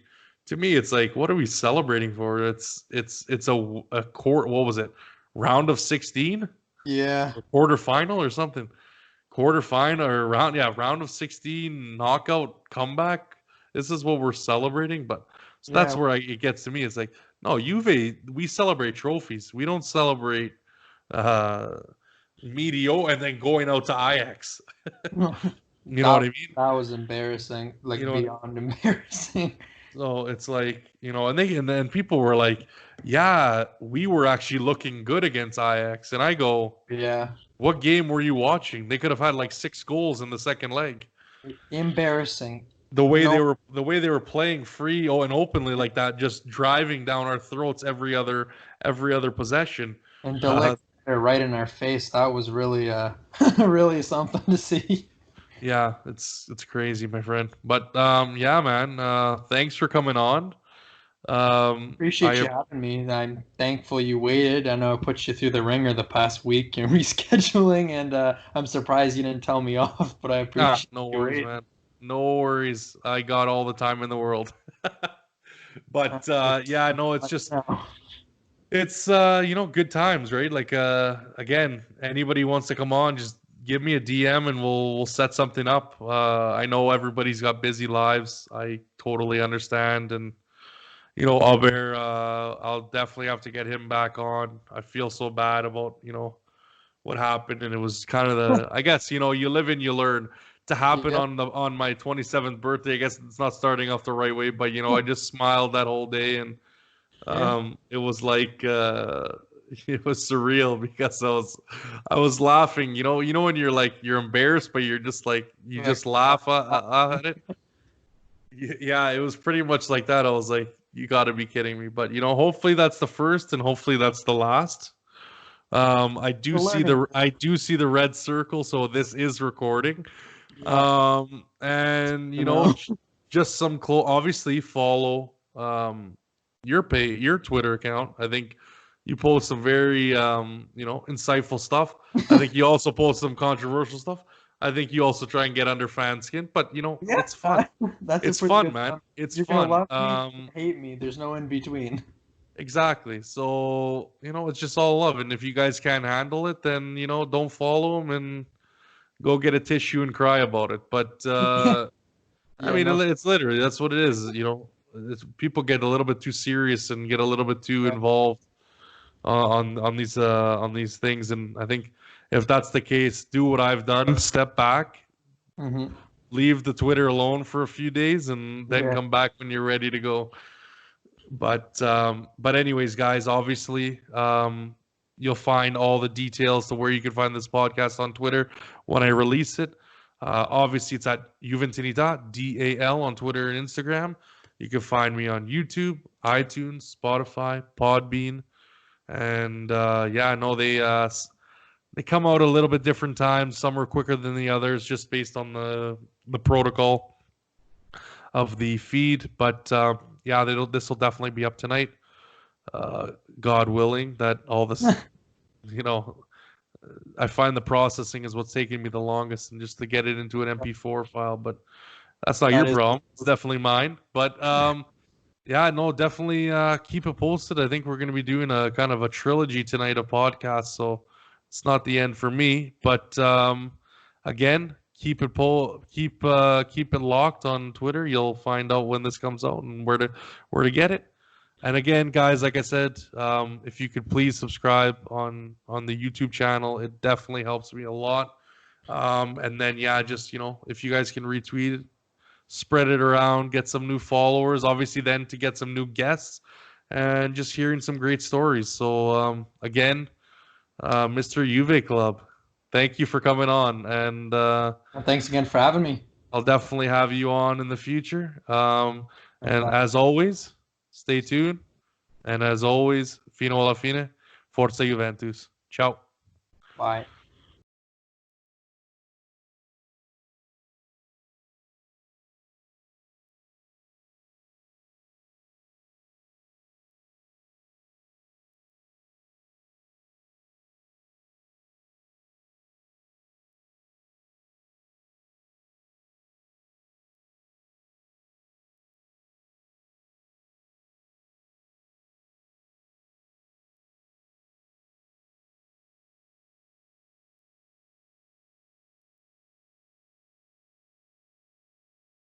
to me it's like what are we celebrating for? It's a court, what was it? Round of 16? Yeah. Or quarter final or something. Quarter final or round of 16 knockout comeback. This is what we're celebrating, but so that's Yeah. where it gets to me. It's like, no, Juve, we celebrate trophies. We don't celebrate uh medio and then going out to Ajax. You know what That I mean? that was embarrassing, You like know, beyond embarrassing. so it's like, and then people were like, yeah, we were actually looking good against Ajax. And I go, Yeah. what game were you watching? They could have had like 6 goals in the second leg. Embarrassing. The way they No, were the way they were playing free and openly like that, just driving down our throats every other possession. and Uh, Delict right in our face. That was really really something to see. yeah, it's crazy, my friend. But yeah, man. Thanks for coming on. Appreciate I you having me. I'm thankful you waited. I know I put you through the ringer the past week in rescheduling, and I'm surprised you didn't tell me off, but I appreciate no you worries, waiting. man. No worries. I got all the time in the world. But yeah, no, it's just No. it's good times, right? Like again, anybody wants to come on, just give me a DM and we'll set something up. I know everybody's got busy lives. I totally understand, and Albert, I'll definitely have to get him back on. I feel so bad about what happened, and it was kind of I guess you live and you learn. To happen Yeah. on my 27th birthday, I guess it's not starting off the right way, but I just smiled that whole day, and it was like it was surreal because I was laughing. When you're embarrassed, but you're just like you just laugh at it. Yeah, it was pretty much like that. I was like, you got to be kidding me. But hopefully that's the first, and hopefully that's the last. I do see the red circle, so this is recording. And just some obviously follow your Twitter account. I think you post some very insightful stuff. I think you also post some controversial stuff. I think you also try and get under fan skin, but it's fun. That's It's a pretty fun, good man. one. It's You're fun. gonna love me, hate me. There's no in between. Exactly. So, it's just all love. And if you guys can't handle it, then, don't follow them and go get a tissue and cry about it. But, I mean, it's literally, that's what it is. People get a little bit too serious and get a little bit too involved on these things. And I think if that's the case, do what I've done, step back, Mm-hmm. leave the Twitter alone for a few days, and then come back when you're ready to go. But anyways, guys, obviously, you'll find all the details to where you can find this podcast on Twitter when I release it. Obviously, it's at Juventinita, DAL on Twitter and Instagram. You can find me on YouTube, iTunes, Spotify, Podbean, and I know they come out a little bit different times. Some are quicker than the others, just based on the protocol of the feed. But this will definitely be up tonight. God willing, that all this, I find the processing is what's taking me the longest, and just to get it into an MP4 file. But that's not your problem. It's definitely mine. But definitely keep it posted. I think we're going to be doing a kind of a trilogy tonight of podcasts, so it's not the end for me. But again, keep it locked on Twitter. You'll find out when this comes out and where to get it. And again, guys, like I said, if you could please subscribe on the YouTube channel, it definitely helps me a lot. And then just if you guys can retweet it, spread it around, get some new followers. Obviously, then to get some new guests and just hearing some great stories. So again, Mr. Juve Club, thank you for coming on, and Thanks again for having me. I'll definitely have you on in the future. And as always, stay tuned. And as always, fino alla fine, forza Juventus. Ciao. Bye.